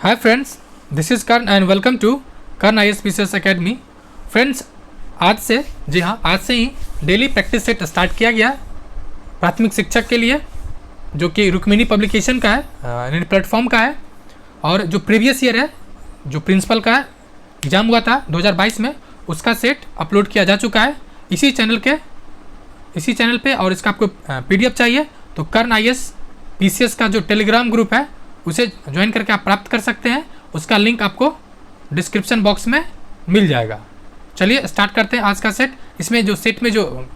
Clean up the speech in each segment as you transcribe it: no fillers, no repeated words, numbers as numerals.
Hi friends, this is Karn and welcome to Karn IAS academy. Friends, आज से ही daily practice set start किया गया प्राथमिक शिक्षक के लिए, जो कि रुक्मिणी पब्लिकेशन का है, प्लेटफॉर्म का है। और जो प्रीवियस ईयर है, जो प्रिंसिपल का एग्ज़ाम हुआ था 2022 में, उसका सेट अपलोड किया जा चुका है इसी चैनल पे। और इसका आपको PDF चाहिए तो कर्ण IAS PCS का जो टेलीग्राम ग्रुप है उसे ज्वाइन करके आप प्राप्त कर सकते हैं। उसका लिंक आपको डिस्क्रिप्शन बॉक्स में मिल जाएगा। चलिए स्टार्ट करते हैं आज का सेट। इसमें जो सेट में जो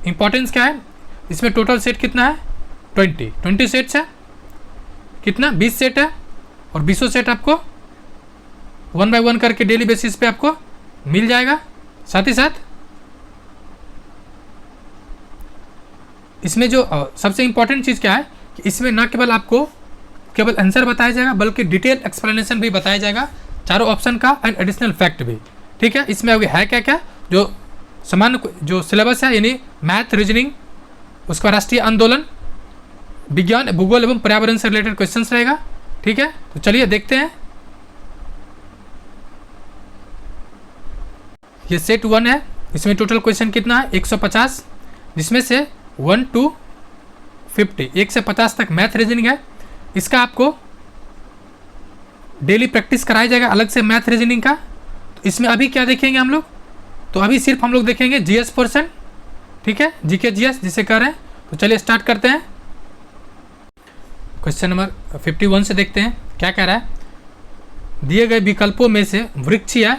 इम्पोर्टेंस क्या है, इसमें टोटल सेट कितना है 20 सेट्स है। कितना 20 सेट है और 20 सेट आपको 1 बाय 1 करके डेली बेसिस पे आपको मिल जाएगा। साथ ही साथ इसमें जो सबसे इम्पोर्टेंट चीज़ क्या है कि इसमें न केवल आपको केवल आंसर बताया जाएगा बल्कि डिटेल एक्सप्लेनेशन भी बताया जाएगा, चारों ऑप्शन का एंड एडिशनल फैक्ट भी। ठीक है, इसमें अभी है क्या क्या जो सामान्य जो सिलेबस है, यानी मैथ, रीजनिंग, उसका राष्ट्रीय आंदोलन, विज्ञान, भूगोल एवं पर्यावरण से रिलेटेड क्वेश्चंस रहेगा। ठीक है, तो चलिए देखते हैं। ये सेट 1 है। इसमें टोटल क्वेश्चन कितना है 150, जिसमें से 1 to 50, 1 से 50 तक मैथ रीजनिंग है। इसका आपको डेली प्रैक्टिस कराया जाएगा अलग से मैथ रीजनिंग का। तो इसमें अभी क्या देखेंगे हम लोग, तो अभी सिर्फ हम लोग देखेंगे GS पोर्शन। ठीक है, GK GS जिसे कह रहे हैं। तो चलिए स्टार्ट करते हैं। क्वेश्चन नंबर 51 से देखते हैं क्या कह रहा है। दिए गए विकल्पों में से वृक्ष या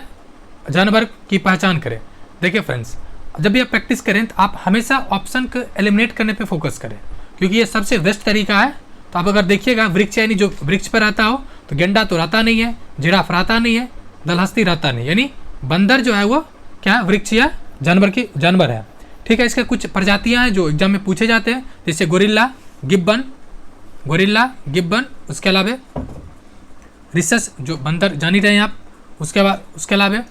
जानवर की पहचान करें। देखिए फ्रेंड्स, जब भी आप प्रैक्टिस करें तो आप हमेशा ऑप्शन को एलिमिनेट करने पे फोकस करें, क्योंकि ये सबसे बेस्ट तरीका है। तो आप अगर देखिएगा वृक्ष यानी जो वृक्ष पर रहता हो, तो गेंडा तो रहता नहीं है, जिराफ रहता नहीं है, दलहस्ती रहता नहीं, यानी बंदर जो है वो क्या वृक्ष या जानवर है। ठीक है, इसके कुछ प्रजातियां हैं जो एग्जाम में पूछे जाते हैं, जैसे गोरिल्ला, गिब्बन, उसके अलावा रिसस जो बंदर जान ही रहे हैं आप, उसके अलावा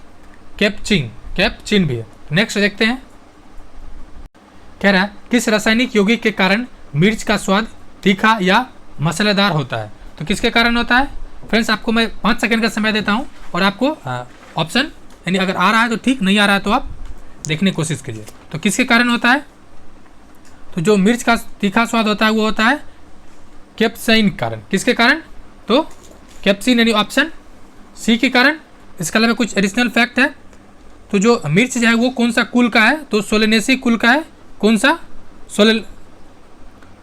कैपचिन भी है। नेक्स्ट देखते हैं, कह रहा है किस रासायनिक यौगिक के कारण मिर्च का स्वाद तीखा या मसालेदार होता है। तो किसके कारण होता है फ्रेंड्स, आपको मैं 5 सेकंड का समय देता हूं और आपको ऑप्शन यानी अगर आ रहा है तो ठीक, नहीं आ रहा है तो आप देखने की कोशिश कीजिए। तो किसके कारण होता है, तो जो मिर्च का तीखा स्वाद होता है वो होता है कैप्साइन के कारण। किसके कारण, तो कैप्सिन यानी ऑप्शन C के कारण। इसके अलावा कुछ एडिशनल फैक्ट है, तो जो मिर्च जो है वो कौन सा कुल का है, तो सोलेनेसी कुल का है। कौन सा,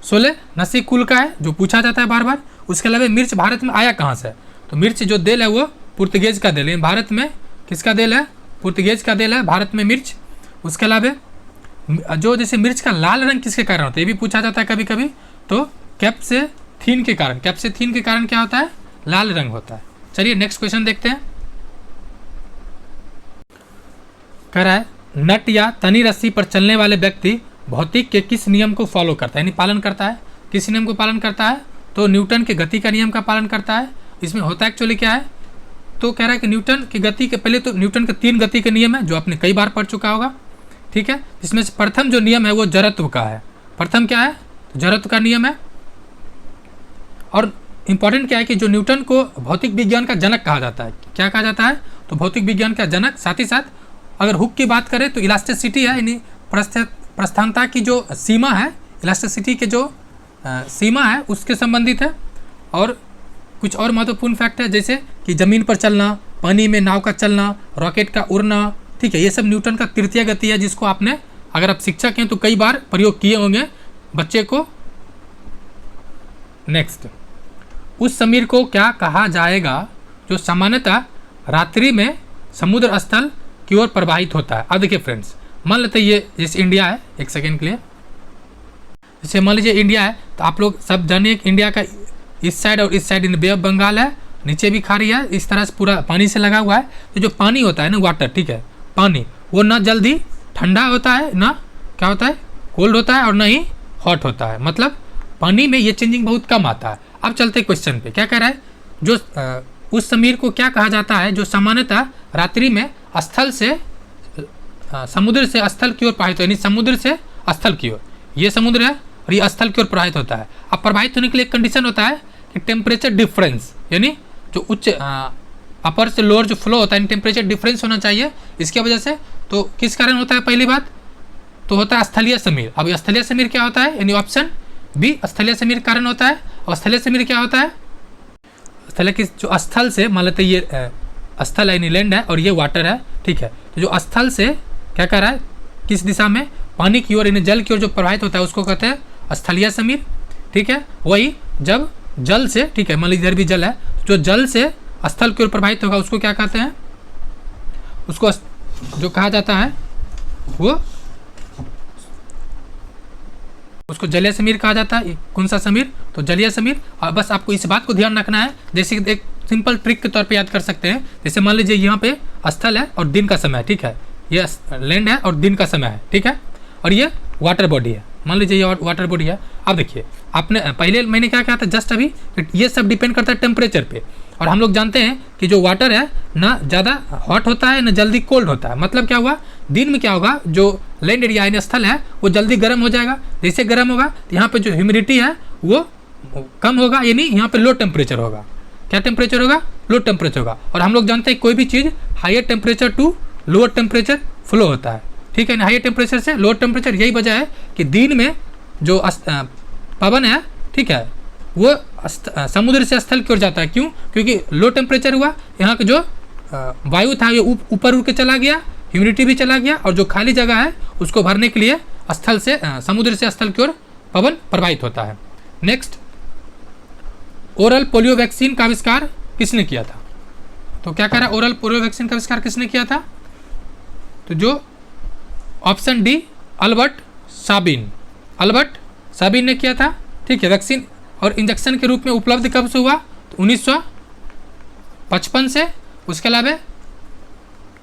सोलेनेसी कुल का है, जो पूछा जाता है बार बार। उसके अलावा मिर्च भारत में आया कहाँ से, तो मिर्च जो देल है वो पुर्तगेज का देल है। भारत में किसका देल है, पुर्तगेज का देल है भारत में मिर्च। उसके अलावा जो जैसे मिर्च का लाल रंग किसके कारण होता है, ये भी पूछा जाता है कभी कभी, तो कैप्सेथीन के कारण क्या होता है, लाल रंग होता है। चलिए नेक्स्ट क्वेश्चन देखते हैं। कह रहा है नट या तनी रस्सी पर चलने वाले व्यक्ति भौतिक के किस नियम को फॉलो करता है, यानी पालन करता है। किस नियम को पालन करता है, तो न्यूटन के गति का नियम का पालन करता है। इसमें होता एक्चुअली क्या है, तो कह रहा है कि न्यूटन की गति के पहले तो न्यूटन के 3 गति के नियम है जो आपने कई बार पढ़ चुका होगा। ठीक है, इसमें से प्रथम जो नियम है वो जड़त्व का है। प्रथम क्या है, तो जड़त्व का नियम है। और इम्पॉर्टेंट क्या है कि जो न्यूटन को भौतिक विज्ञान का जनक कहा जाता है। क्या कहा जाता है, तो भौतिक विज्ञान का जनक। साथ ही साथ अगर हुक की बात करें तो इलास्टिसिटी है, यानी प्रस्थानता की जो सीमा है, इलास्टिसिटी के जो सीमा है उसके संबंधित है। और कुछ और महत्वपूर्ण फैक्ट है, जैसे कि ज़मीन पर चलना, पानी में नाव का चलना, रॉकेट का उड़ना। ठीक है, ये सब न्यूटन का तृतीय गति है, जिसको आपने अगर आप शिक्षक हैं तो कई बार प्रयोग किए होंगे बच्चे को। नेक्स्ट, उस समीर को क्या कहा जाएगा जो सामान्यतः रात्रि में समुद्र स्थल की ओर प्रवाहित होता है। अब देखिए फ्रेंड्स, मान लेते ये जैसे इंडिया है, एक सेकेंड के लिए, जैसे मान लीजिए इंडिया है, तो आप लोग सब जानिए कि इंडिया का इस साइड और इस side in bay of Bengal है, नीचे भी खाड़ी है, इस तरह से पूरा पानी से लगा हुआ है। तो जो पानी होता है ना, वाटर, ठीक है, पानी वो ना जल्दी ठंडा होता है, ना क्या होता है कोल्ड होता है, और ना ही हॉट होता है। मतलब पानी में ये चेंजिंग बहुत कम आता है। अब चलते क्वेश्चन पे, क्या कह रहा है, जो उस समीर को क्या कहा जाता है जो सामान्यतः रात्रि में स्थल से समुद्र से स्थल की ओर प्रवाहित हो, यानी समुद्र से स्थल की ओर, ये समुद्र है और ये स्थल की ओर प्रवाहित होता है। अब प्रवाहित होने के लिए एक कंडीशन होता है कि टेम्परेचर डिफरेंस, यानी जो उच्च अपर से लोअर जो फ्लो होता है, टेम्परेचर डिफरेंस होना चाहिए इसकी वजह से। तो किस कारण होता है? पहली बात तो होता है स्थलीय समीर। अब स्थलीय समीर क्या होता है? यानी ऑप्शन बी स्थलीय समीर कारण होता है। और स्थलीय समीर क्या होता है? स्थलीय किस जो स्थल से, मान लेते ये स्थल यानी लैंड है और ये वाटर है, ठीक है। तो जो स्थल से क्या कर रहा है, किस दिशा में, पानी की ओर यानी जल की ओर जो प्रवाहित होता है उसको कहते हैं स्थलीय समीर, ठीक है। वही जब जल से, ठीक है, मान लीजिए इधर भी जल है, जो जल से स्थल की ओर प्रवाहित होगा उसको क्या कहते हैं? उसको जो कहा जाता है वो उसको जलीय समीर कहा जाता है। कौन सा समीर? तो जलीय समीर। और बस आपको इस बात को ध्यान रखना है, जैसे एक सिंपल ट्रिक के तौर पे याद कर सकते हैं। जैसे मान लीजिए यहाँ पे स्थल है और दिन का समय है, ठीक है, ये लैंड है और दिन का समय है, ठीक है, और ये वाटर बॉडी है, मान लीजिए ये वाटर बॉडी है। अब देखिए आपने पहले मैंने क्या कहा था जस्ट अभी, ये सब डिपेंड करता है टेम्परेचर पे। और हम लोग जानते हैं कि जो वाटर है ना ज़्यादा हॉट होता है ना जल्दी कोल्ड होता है। मतलब क्या हुआ, दिन में क्या होगा, जो लैंड एरिया यानी स्थल है वो जल्दी गर्म हो जाएगा। जैसे गर्म होगा तो यहाँ पे जो ह्यूमिडिटी है वो कम होगा, यानी यहाँ पे लो टेम्परेचर होगा। क्या टेम्परेचर होगा? लो टेम्परेचर होगा। और हम लोग जानते हैं कोई भी चीज़ higher temperature to lower temperature flow होता है, ठीक है ना। हायर टेम्परेचर से लोअर टेम्परेचर, यही वजह है कि दिन में जो पवन है, ठीक है, वो समुद्र से स्थल की ओर जाता है। क्यों? क्योंकि लो टेम्परेचर हुआ, यहाँ का जो वायु था ये ऊपर उड़ के चला गया, ह्यूमिडिटी भी चला गया, और जो खाली जगह है उसको भरने के लिए स्थल से समुद्र से स्थल की ओर पवन प्रवाहित होता है। नेक्स्ट, ओरल पोलियो वैक्सीन का आविष्कार किसने किया था? तो क्या कह रहा है, ओरल पोलियो वैक्सीन का आविष्कार किसने किया था? तो जो option D Albert Sabin, Albert Sabin ने किया था, ठीक है। वैक्सीन और इंजेक्शन के रूप में उपलब्ध कब से हुआ? तो 1955 से। उसके अलावा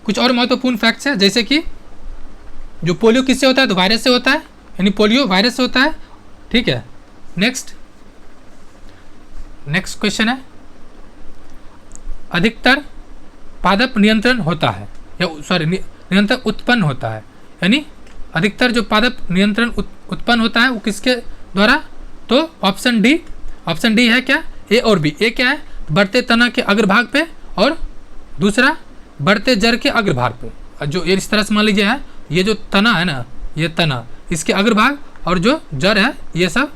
कुछ और महत्वपूर्ण फैक्ट्स हैं, जैसे कि जो पोलियो किससे होता है? तो वायरस से होता है, यानी पोलियो वायरस से होता है, ठीक है। नेक्स्ट क्वेश्चन है, अधिकतर पादप नियंत्रण होता है, या सॉरी नियंत्रण उत्पन्न होता है, यानी अधिकतर जो पादप नियंत्रण उत्पन्न होता है वो किसके द्वारा? तो ऑप्शन डी है क्या? ए और बी। ए क्या है? बढ़ते तना के अग्रभाग पे, और दूसरा बढ़ते जड़ के अग्रभाग पे। जो ये इस तरह से मान लीजिए है, ये जो तना है ना, ये तना, इसके अग्रभाग और जो जड़ है ये सब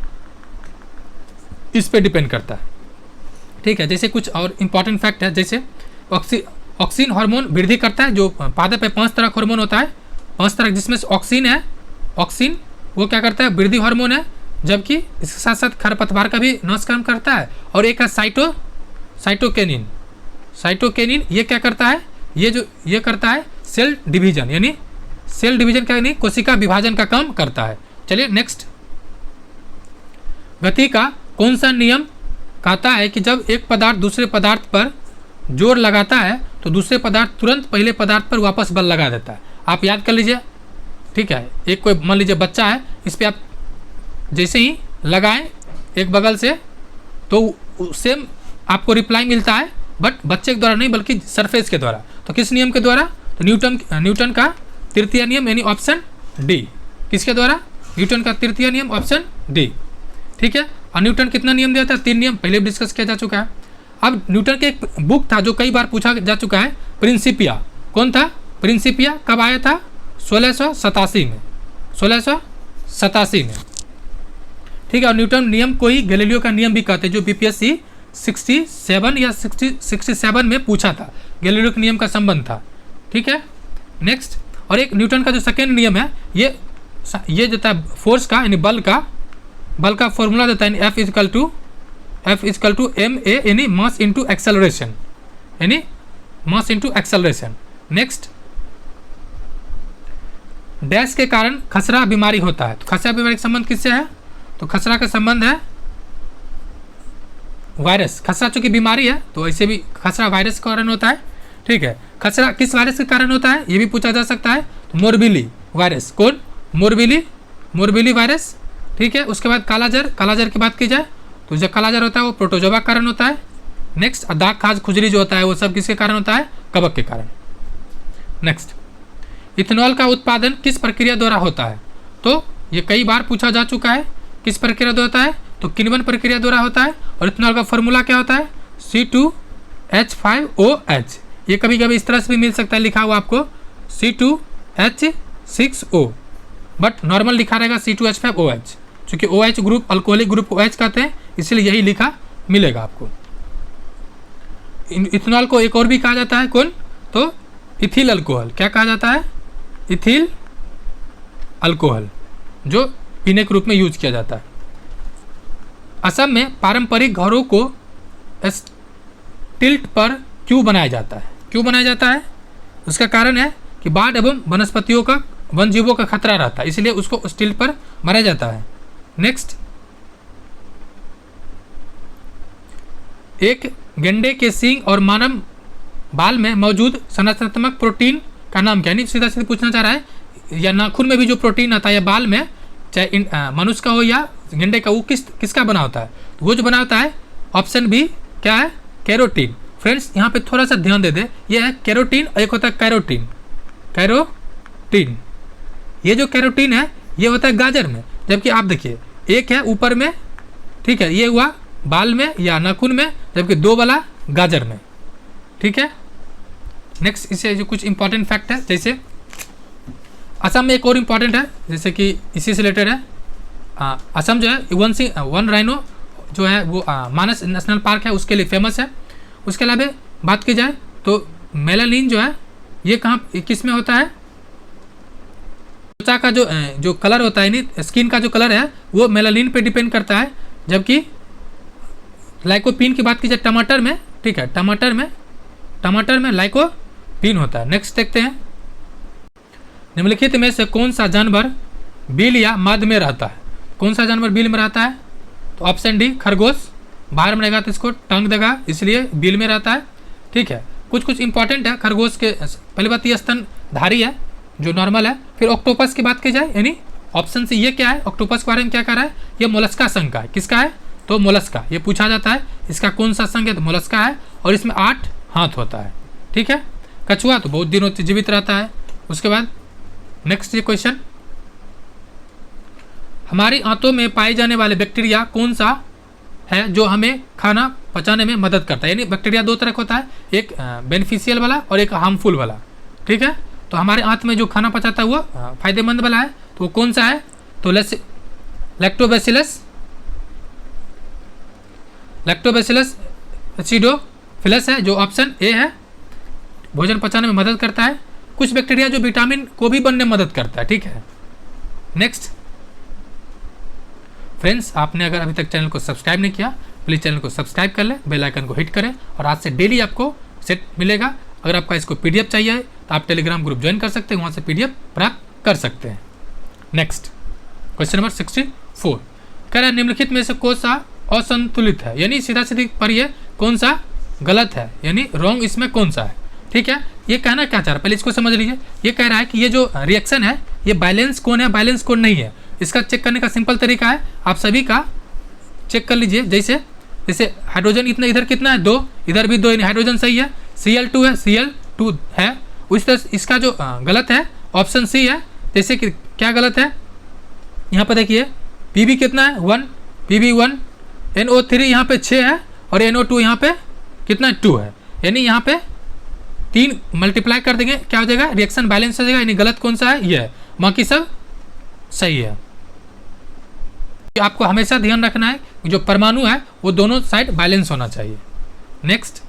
इस पे डिपेंड करता है, ठीक है। जैसे कुछ और इंपॉर्टेंट फैक्ट है, जैसे ऑक्सीन हार्मोन वृद्धि करता है। जो पादप है 5 तरह का हार्मोन होता है, 5 तरह, जिसमें से ऑक्सीन है। ऑक्सीन वो क्या करता है? वृद्धि हार्मोन है, जबकि इसके साथ साथ खरपतवार का भी नाश काम करता है। और एक है साइटोकिनिन ये क्या करता है? ये करता है सेल डिवीजन, यानी सेल डिवीजन का यानी कोशिका विभाजन का काम करता है। चलिए नेक्स्ट, गति का कौन सा नियम कहता है कि जब एक पदार्थ दूसरे पदार्थ पर जोर लगाता है तो दूसरे पदार्थ तुरंत पहले पदार्थ पर वापस बल लगा देता है? आप याद कर लीजिए, ठीक है। एक कोई मान लीजिए बच्चा है, इस पर आप जैसे ही लगाएं एक बगल से तो सेम आपको रिप्लाई मिलता है, बट बच्चे के द्वारा नहीं बल्कि सरफेस के द्वारा। तो किस नियम के द्वारा? तो न्यूटन का तृतीय नियम, यानी ऑप्शन डी। किसके द्वारा? न्यूटन का तृतीय नियम, ऑप्शन डी, ठीक है। और न्यूटन कितना नियम दिया था? 3 नियम, पहले भी डिस्कस किया जा चुका है। अब न्यूटन के एक बुक था जो कई बार पूछा जा चुका है, प्रिंसिपिया। कौन था? प्रिंसिपिया कब आया था? 1687 में, 1687 में, ठीक है। और न्यूटन नियम को ही गैलीलियो का नियम भी कहते हैं, जो बीपीएससी 67 या 67 में पूछा था। गैलीलियो के नियम का संबंध था, ठीक है। नेक्स्ट, और एक न्यूटन का जो सेकेंड नियम है, ये जो था फोर्स का यानी बल का फॉर्मूला देता है, F इजकल टू ma, यानी मास इंटू एक्सेलरेशन, यानी mass into acceleration. Next, dash के कारण खसरा बीमारी होता है। तो खसरा बीमारी का संबंध किससे है? तो खसरा का संबंध है वायरस। खसरा चूंकि बीमारी है तो ऐसे भी खसरा वायरस के कारण होता है, ठीक है। खसरा किस वायरस के कारण होता है ये भी पूछा जा सकता है। तो मोरबिली वायरस, कौन? मोरबिली वायरस, ठीक है। उसके बाद कालाजार की बात की जाए तो जो कालाजार होता है वो प्रोटोजोवा के कारण होता है। नेक्स्ट, दाग खाज खुजली जो होता है वो सब किसके कारण होता है? कवक के कारण। नेक्स्ट, इथेनॉल का उत्पादन किस प्रक्रिया द्वारा होता है? तो ये कई बार पूछा जा चुका है, किस प्रक्रिया द्वारा होता है? तो किण्वन प्रक्रिया द्वारा होता है। और इथेनॉल का फॉर्मूला क्या होता है? H5OH, ये कभी कभी इस तरह से भी मिल सकता है लिखा हुआ आपको C2H6O, बट नॉर्मल लिखा रहेगा C2H5OH, क्योंकि OH ग्रुप अल्कोहलिक ग्रुप को OH कहते हैं, इसलिए यही लिखा मिलेगा आपको। इथेनॉल को एक और भी कहा जाता है कौन, तो इथिल अल्कोहल। क्या कहा जाता है, इथिल अल्कोहल, जो पीने के रूप में यूज किया जाता है। असम में पारंपरिक घरों को स्टिल्ट पर क्यों बनाया जाता है, क्यों बनाया जाता है, उसका कारण है कि बाढ़ एवं वनस्पतियों का वन जीवों का खतरा रहता है, इसलिए उसको स्टिल्ट पर बनाया जाता है। नेक्स्ट, एक गेंडे के सींग और मानव बाल में मौजूद संरचनात्मक प्रोटीन का नाम क्या है। सीधा सीधा पूछना चाह रहा है, या नाखून में भी जो प्रोटीन आता है या बाल में, चाहे मनुष्य का हो या गेंडे का, वो किसका बना होता है, तो वो जो बना होता है ऑप्शन बी क्या है, कैरोटीन। फ्रेंड्स यहाँ पे थोड़ा सा ध्यान दे दे, ये है कैरोटीन और एक होता है कैरोटीन। कैरोटीन, ये जो कैरोटीन है ये होता है गाजर में, जबकि आप देखिए एक है ऊपर में, ठीक है, ये हुआ बाल में या नाखून में, जबकि दो वाला गाजर में, ठीक है। नेक्स्ट, इससे जो कुछ इंपॉर्टेंट फैक्ट है, जैसे असम में एक और इम्पॉर्टेंट है, जैसे कि इसी से रिलेटेड है। असम जो है वन राइनो जो है वो मानस नेशनल पार्क है, उसके लिए फेमस है। उसके अलावा बात की जाए तो मेलानिन जो है ये कहाँ किस में होता है, त्वचा का जो कलर होता है, नहीं स्किन का जो कलर है वो मेलानिन पे डिपेंड करता है, जबकि लाइकोपीन की बात की जाए टमाटर में, ठीक है, टमाटर में लाइकोपीन होता है। नेक्स्ट देखते हैं, निम्नलिखित में से कौन सा जानवर बिल या मध में रहता है, कौन सा जानवर बिल में रहता है, तो ऑप्शन डी खरगोश, बाहर में रहेगा तो इसको टंग देगा, इसलिए बिल में रहता है, ठीक है। कुछ इंपॉर्टेंट है खरगोश के, पहली बात ये स्तनधारी है जो नॉर्मल है। फिर ऑक्टोपस की बात की जाए, यानी ऑप्शन से ये क्या है, ऑक्टोपस के बारे में क्या कह रहा है, ये मोलस्का संघ का है, किसका है, तो मोलस्का। ये पूछा जाता है इसका कौन सा संघ है, तो मोलस्का है, और इसमें 8 हाथ होता है, ठीक है। कछुआ तो बहुत दिनों तक जीवित रहता है। उसके बाद नेक्स्ट ये क्वेश्चन, हमारी आंतों में पाए जाने वाले बैक्टीरिया कौन सा है जो हमें खाना पचाने में मदद करता है। यानी बैक्टीरिया दो तरह का होता है, एक बेनिफिशियल वाला और एक हार्मफुल वाला, ठीक है। तो हमारे आंत में जो खाना पचाता है वो फायदेमंद वाला है, तो वो कौन सा है, तो लैक्टोबैसिलस एसिडोफिलस है, जो ऑप्शन ए है, भोजन पचाने में मदद करता है। कुछ बैक्टीरिया जो विटामिन को भी बनने में मदद करता है, ठीक है। नेक्स्ट फ्रेंड्स, आपने अगर अभी तक चैनल को सब्सक्राइब नहीं किया, प्लीज़ चैनल को सब्सक्राइब कर लें, बेल आइकन को हिट करें, और आज से डेली आपको सेट मिलेगा। अगर आपका इसको पीडीएफ चाहिए तो आप टेलीग्राम ग्रुप ज्वाइन कर सकते हैं, वहाँ से पीडीएफ प्राप्त कर सकते हैं। नेक्स्ट क्वेश्चन नंबर 64 कह रहा है, निम्नलिखित में से कौन सा असंतुलित है, यानी सीधा सीधी पढ़िए कौन सा गलत है, यानी रॉन्ग इसमें कौन सा है, ठीक है। ये कहना क्या चाह रहा है, पहले इसको समझ लीजिए। ये कह रहा है कि ये जो रिएक्शन है ये बैलेंस कौन है, बैलेंस कौन नहीं है। इसका चेक करने का सिंपल तरीका है, आप सभी का चेक कर लीजिए। जैसे हाइड्रोजन इतना इधर कितना है 2, इधर भी 2, यानी हाइड्रोजन सही है, Cl2 है, Cl2 है। उस तरह इसका जो गलत है ऑप्शन सी है। जैसे कि क्या गलत है, यहाँ पर देखिए Pb कितना है 1, Pb1, NO3 यहाँ पे 6 है, और NO2 यहाँ पे कितना 2 है, यानी यहाँ पे 3 मल्टीप्लाई कर देंगे क्या हो जाएगा, रिएक्शन बैलेंस हो जाएगा। यानी गलत कौन सा है, ये है, बाकी सब सही है। आपको हमेशा ध्यान रखना है जो परमाणु है वो दोनों साइड बैलेंस होना चाहिए। नेक्स्ट,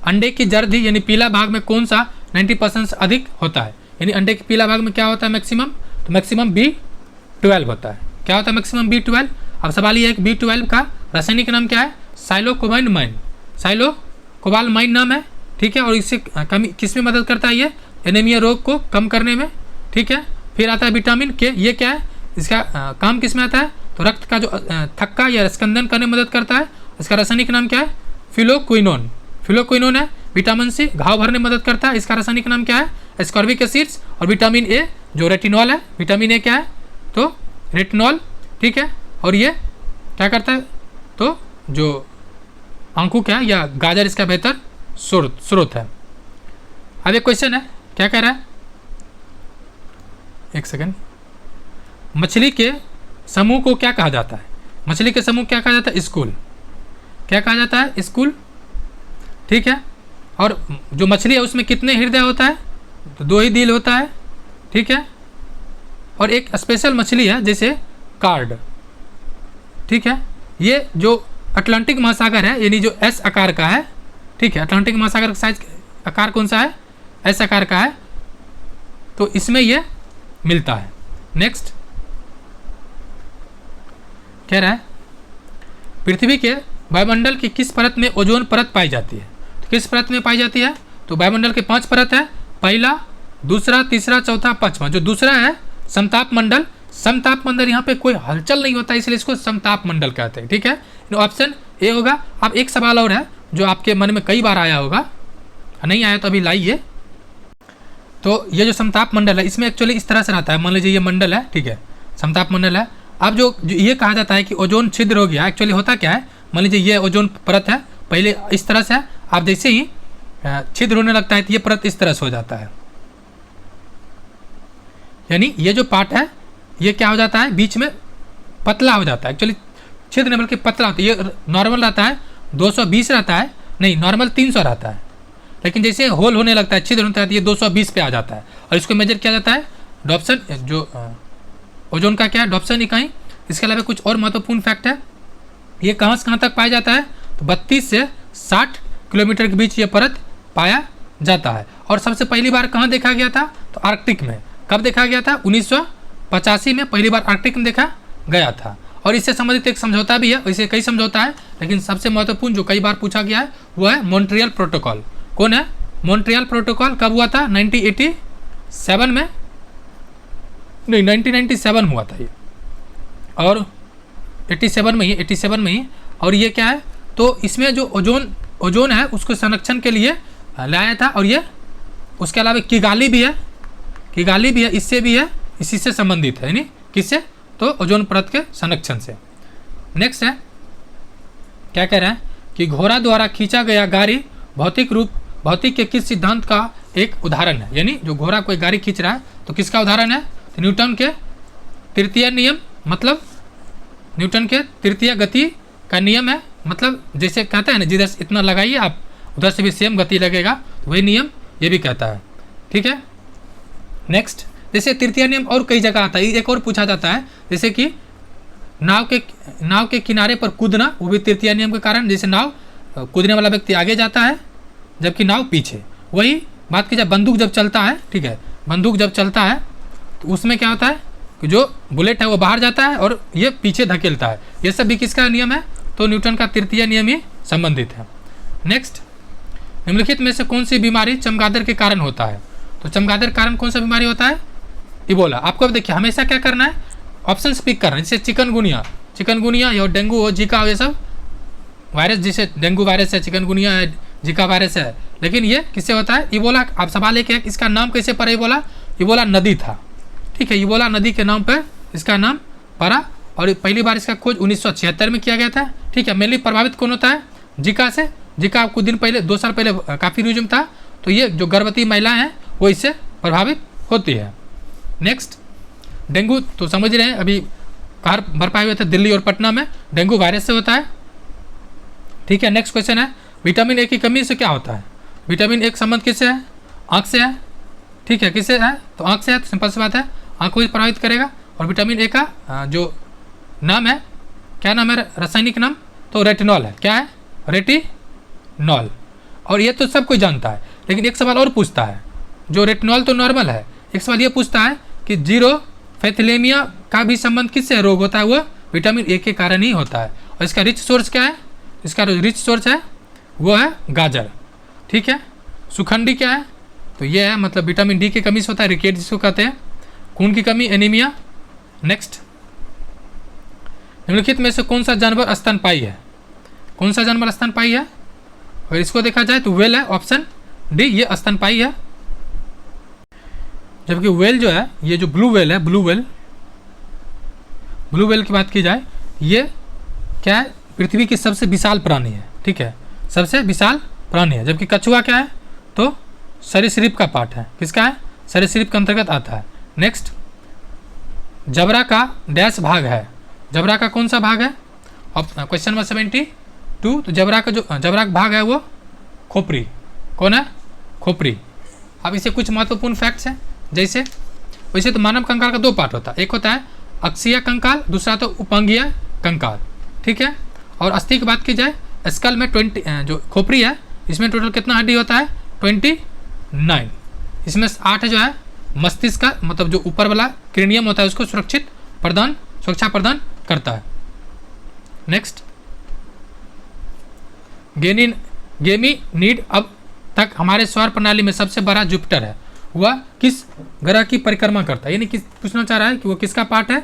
अंडे की जर्दी यानी पीला भाग में कौन सा 90% से अधिक होता है, यानी अंडे के पीला भाग में क्या होता है मैक्सिमम, तो मैक्सिमम B12 होता है। क्या होता है मैक्सिमम B12। अब सवाल ये है कि B12 का रासायनिक नाम क्या है, साइलोकोबालामाइन नाम है, ठीक है। और इससे कमी किस में मदद करता है, ये एनीमिया रोग को कम करने में, ठीक है। फिर आता है विटामिन के, ये क्या है, इसका काम किस में आता है, तो रक्त का जो थक्का या स्कंदन करने में मदद करता है। इसका रासायनिक नाम क्या है, फिलोक्विनोन है। विटामिन सी घाव भरने में मदद करता है, इसका रासायनिक नाम क्या है, एस्कॉर्बिक एसिड्स। और विटामिन ए जो रेटिनॉल है, विटामिन ए क्या है, तो रेटिनॉल, ठीक है। और ये क्या करता है, तो जो आंखों क्या या गाजर इसका बेहतर स्रोत है। अब एक क्वेश्चन है, क्या कह रहा है, एक सेकेंड, मछली के समूह को क्या कहा जाता है, मछली के समूह क्या कहा जाता है, स्कूल। क्या कहा जाता है, स्कूल। ठीक है। और जो मछली है उसमें कितने हृदय होता है, तो 2 ही दिल होता है, ठीक है। और एक स्पेशल मछली है जैसे कार्ड, ठीक है। ये जो अटलांटिक महासागर है यानी जो एस आकार का है, ठीक है, अटलांटिक महासागर का साइज आकार कौन सा है, एस आकार का है, तो इसमें ये मिलता है। नेक्स्ट कह रहा है पृथ्वी के वायुमंडल की किस परत में ओजोन परत पाई जाती है, तो किस परत में पाई जाती है, तो वायुमंडल के 5 परत है, पहला, दूसरा, तीसरा, चौथा, पांचवा। जो दूसरा है समताप मंडल, समताप मंडल यहाँ पे कोई हलचल नहीं होता इसलिए इसको समताप मंडल कहते हैं, ठीक है। ऑप्शन ए होगा। अब एक सवाल और है जो आपके मन में कई बार आया होगा, नहीं आया तो अभी लाइए। तो ये जो समताप मंडल है इसमें एक्चुअली इस तरह से रहता है, मान लीजिए ये मंडल है, ठीक है, समताप मंडल है। अब जो ये कहा जाता है कि ओजोन छिद्र हो गया, एक्चुअली होता क्या है, मान लीजिए ये ओजोन परत है, पहले इस तरह से है, आप जैसे ही छिद्र होने लगता है तो ये परत इस तरह से हो जाता है, यानी ये जो पार्ट है ये क्या हो जाता है, बीच में पतला हो जाता है। एक्चुअली छिद्र नहीं बल्कि पतला होता है। ये नॉर्मल रहता है 220 रहता है, नहीं नॉर्मल 300 रहता है, लेकिन जैसे होल होने लगता है, छिद्र होता है तो ये 220 पे आ जाता है और इसको मेजर किया जाता है डॉप्सन, जो ओजोन का क्या है, डॉप्सन इकाई। इसके अलावा कुछ और महत्वपूर्ण फैक्ट है, ये कहाँ से कहाँ तक पाया जाता है, तो 32 से 60 किलोमीटर के बीच ये परत पाया जाता है। और सबसे पहली बार कहाँ देखा गया था, तो आर्कटिक में। कब देखा गया था, 1985 में पहली बार आर्कटिक में देखा गया था। और इससे संबंधित एक समझौता भी है, इसे कई समझौता है, लेकिन सबसे महत्वपूर्ण जो कई बार पूछा गया है वो है मॉन्ट्रियल प्रोटोकॉल। कौन है, मॉन्ट्रियल प्रोटोकॉल कब हुआ था, 1987 में, नहीं 1997 हुआ था ये, और 87 में ही। और ये क्या है, तो इसमें जो ओजोन है उसको संरक्षण के लिए लाया था। और ये उसके अलावा किगाली भी है, इससे भी है, इसी से संबंधित है, यानी किससे, तो ओजोन परत के संरक्षण से। नेक्स्ट है क्या कह रहा है कि घोड़ा द्वारा खींचा गया गाड़ी भौतिक के किस सिद्धांत का एक उदाहरण है, यानी जो घोड़ा कोई गाड़ी खींच रहा है तो किसका उदाहरण है, तो न्यूटन के तृतीय नियम, मतलब न्यूटन के तृतीय गति का नियम है। मतलब जैसे कहता है ना, जिधर इतना लगाइए आप उधर से भी सेम गति लगेगा, तो वही नियम ये भी कहता है, ठीक है। नेक्स्ट, जैसे तृतीय नियम और कई जगह आता है, एक और पूछा जाता है, जैसे कि नाव के किनारे पर कूदना, वो भी तृतीय नियम के कारण, जैसे नाव कूदने वाला व्यक्ति आगे जाता है जबकि नाव पीछे। वही बात की जाए बंदूक जब चलता है, ठीक है, बंदूक जब चलता है तो उसमें क्या होता है कि जो बुलेट है वो बाहर जाता है और ये पीछे धकेलता है। ये सब भी किसका नियम है, तो न्यूटन का तृतीय नियम ही संबंधित है। नेक्स्ट, निम्नलिखित में से कौन सी बीमारी चमगादड़ के कारण होता है, तो चमगादड़ कारण कौन सा बीमारी होता है, इबोला। आपको अब देखिए हमेशा क्या करना है, ऑप्शन पिक करना है, जैसे चिकनगुनिया या डेंगू हो, जीका हो, ये सब वायरस, जैसे डेंगू वायरस है, चिकनगुनिया है, जीका वायरस है, लेकिन ये किससे होता है, इबोला। आप सवाल एक है इसका नाम कैसे पड़ा, इबोला नदी था, ठीक है, इबोला नदी के नाम पर इसका नाम पड़ा। और पहली बार इसका खोज 1976 में किया गया था, ठीक है। मेनली प्रभावित कौन होता है, जीका से। जीका कुछ दिन पहले, 2 साल पहले काफ़ी न्यूज में था, तो ये जो गर्भवती महिलाएं हैं वो इससे प्रभावित होती है। नेक्स्ट, डेंगू तो समझ रहे हैं, अभी कार भरपाए हुए थे दिल्ली और पटना में, डेंगू वायरस से होता है, ठीक है। नेक्स्ट क्वेश्चन है, विटामिन ए की कमी से क्या होता है, विटामिन ए का संबंध किससे है, आँख से है, ठीक है, किससे है, तो आँख से है, तो सिंपल सी बात है, आँख को भी प्रभावित करेगा। और विटामिन ए का जो नाम है, क्या नाम है रासायनिक नाम, तो रेटिनॉल है, क्या है, रेटिनॉल। और ये तो सब कोई जानता है, लेकिन एक सवाल और पूछता है, जो रेटिनॉल तो नॉर्मल है, एक सवाल ये पूछता है कि जीरोफैथलेमिया का भी संबंध किससे रोग होता है, वो विटामिन ए के कारण ही होता है। और इसका रिच सोर्स क्या है, इसका जो रिच सोर्स है वो है गाजर, ठीक है। सुखंडी क्या है, तो ये है, मतलब विटामिन डी की कमी से होता है, रिकेट जिसको कहते हैं, खून की कमी, एनीमिया। नेक्स्ट, निम्नलिखित में से कौन सा जानवर स्तनपायी है, कौन सा जानवर स्तनपायी है, अगर इसको देखा जाए तो वेल है, ऑप्शन डी, ये स्तनपायी है। जबकि वेल जो है, ये जो ब्लू वेल है, ब्लू वेल की बात की जाए, ये क्या है, पृथ्वी की सबसे विशाल प्राणी है, ठीक है, सबसे विशाल प्राणी है। जबकि कछुआ क्या है, तो सरीसृप का पार्ट है, किसका है, सरीसृप के अंतर्गत आता है। नेक्स्ट, जबरा का डैश भाग है, जबरा का कौन सा भाग है, क्वेश्चन नंबर 72, तो जबरा का भाग है वो खोपड़ी। कौन है? खोपड़ी। अब इसे कुछ महत्वपूर्ण फैक्ट्स हैं, जैसे वैसे तो मानव कंकाल का दो पार्ट होता है, एक होता है अक्षीय कंकाल, दूसरा तो उपांगीय कंकाल, ठीक है। और अस्थि की बात की जाए, स्कल में 20 जो खोपड़ी है इसमें टोटल कितना हड्डी होता है? 29। इसमें 8 जो है मस्तिष्क का, मतलब जो ऊपर वाला क्रेनियम होता है उसको सुरक्षा प्रदान करता है। नेक्स्ट, गेमीनीड अब तक हमारे सौर प्रणाली में सबसे बड़ा जुपिटर है। वह किस ग्रह की परिक्रमा करता है? यानी किस पूछना चाह रहा है कि वो किसका पार्ट है?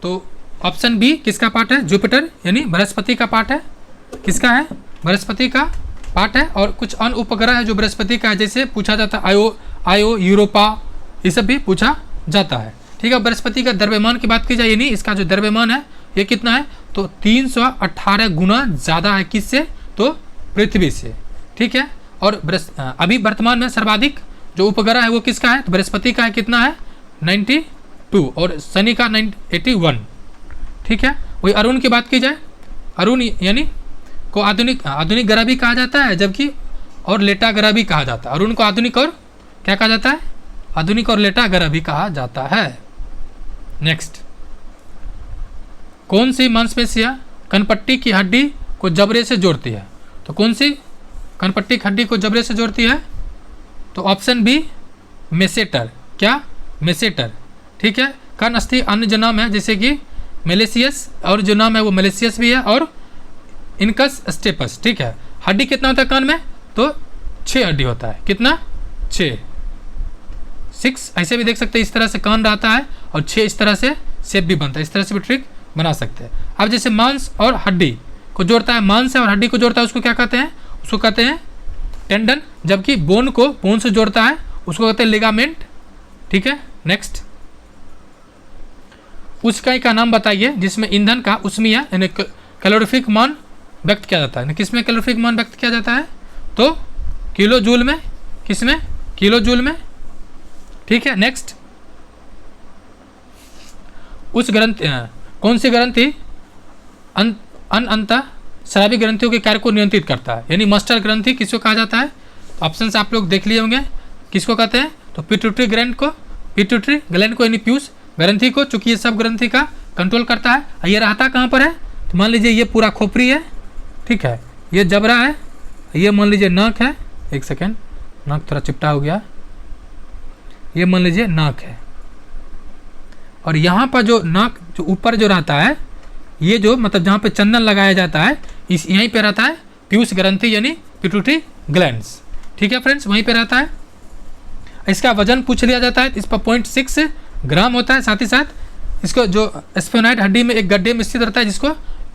तो ऑप्शन बी किसका पार्ट है? जुपिटर यानी बृहस्पति का पार्ट है। किसका है? बृहस्पति का पार्ट है। और कुछ अन्य उपग्रह है जो बृहस्पति का है, जैसे पूछा जाता है आयो यूरोपा, ये सब भी पूछा जाता है, ठीक है। बृहस्पति का द्रव्यमान की बात की जाए, यानी इसका जो द्रव्यमान है ये कितना है? तो 318 गुना ज़्यादा है किससे? तो पृथ्वी से, ठीक है। और अभी वर्तमान में सर्वाधिक जो उपग्रह है वो किसका है? तो बृहस्पति का है, कितना है? 92, और शनि का 81, ठीक है। वही अरुण की बात की जाए, अरुण यानी को आधुनिक ग्रह भी कहा जाता है, जबकि और लेटा ग्रह भी कहा जाता है। अरुण को आधुनिक और क्या कहा जाता है? आधुनिक और लेटा ग्रह भी कहा जाता है। नेक्स्ट, कौन सी मांसपेशियां कनपट्टी की हड्डी को जबड़े से जोड़ती है? तो कौन सी कनपट्टी की हड्डी को जबड़े से जोड़ती है? तो ऑप्शन बी मेसेटर। क्या? मेसेटर, ठीक है। कर्ण अस्थि अन्य जो नाम है जैसे कि मेलेसियस, और जो नाम है वो मेलेसियस भी है, और इनकस स्टेपस, ठीक है। हड्डी कितना होता है कान में? तो 6 हड्डी होता है। कितना? 6 ऐसे भी देख सकते हैं, इस तरह से कान रहता है, और 6 इस तरह से शेप भी बनता है, इस तरह से भी ट्रिक बना सकते हैं। अब जैसे मांस और हड्डी को जोड़ता है, मांस है और हड्डी को जोड़ता है, उसको क्या कहते हैं? उसको कहते हैं टेंडन। जबकि बोन को बोन से जोड़ता है उसको कहते हैं लिगामेंट, ठीक है। नेक्स्ट, उस इकाई का नाम बताइए जिसमें ईंधन का उष्मीय यानी कैलोरीफिक मान व्यक्त किया जाता है। किसमें कैलोरीफिक मान व्यक्त किया जाता है? तो किलो जूल में। किसमें? किलो जूल में, ठीक है। नेक्स्ट, उस ग्रंथि कौन सी ग्रंथि अंत स्रावी ग्रंथियों के कार्य को नियंत्रित करता है? यानी मास्टर ग्रंथि किसको कहा जाता है? ऑप्शन से आप लोग देख लिए होंगे, किसको कहते हैं? तो पिट्यूटरी ग्लैंड को, पिट्यूटरी ग्लैंड को यानी पीयूष ग्रंथि को, चूंकि ये सब ग्रंथि का कंट्रोल करता है। ये रहता कहाँ पर है? तो मान लीजिए ये पूरा खोपड़ी है, ठीक है, ये जबड़ा है, ये मान लीजिए नाक है, एक सेकेंड, नाक थोड़ा चिपटा हो गया, ये मान लीजिए नाक है, और यहाँ पर जो नाक जो ऊपर जो रहता है, ये जो मतलब जहाँ पे चंदन लगाया जाता है, इस यहीं पे रहता है पीयूष ग्रंथि यानी पिट्यूटरी ग्लैंड्स, ठीक है फ्रेंड्स, वहीं पे रहता है। इसका वजन पूछ लिया जाता है, इस पर 0.6 ग्राम होता है। साथ ही साथ इसको जो स्पोनाइड हड्डी में एक गड्ढे में स्थित रहता है,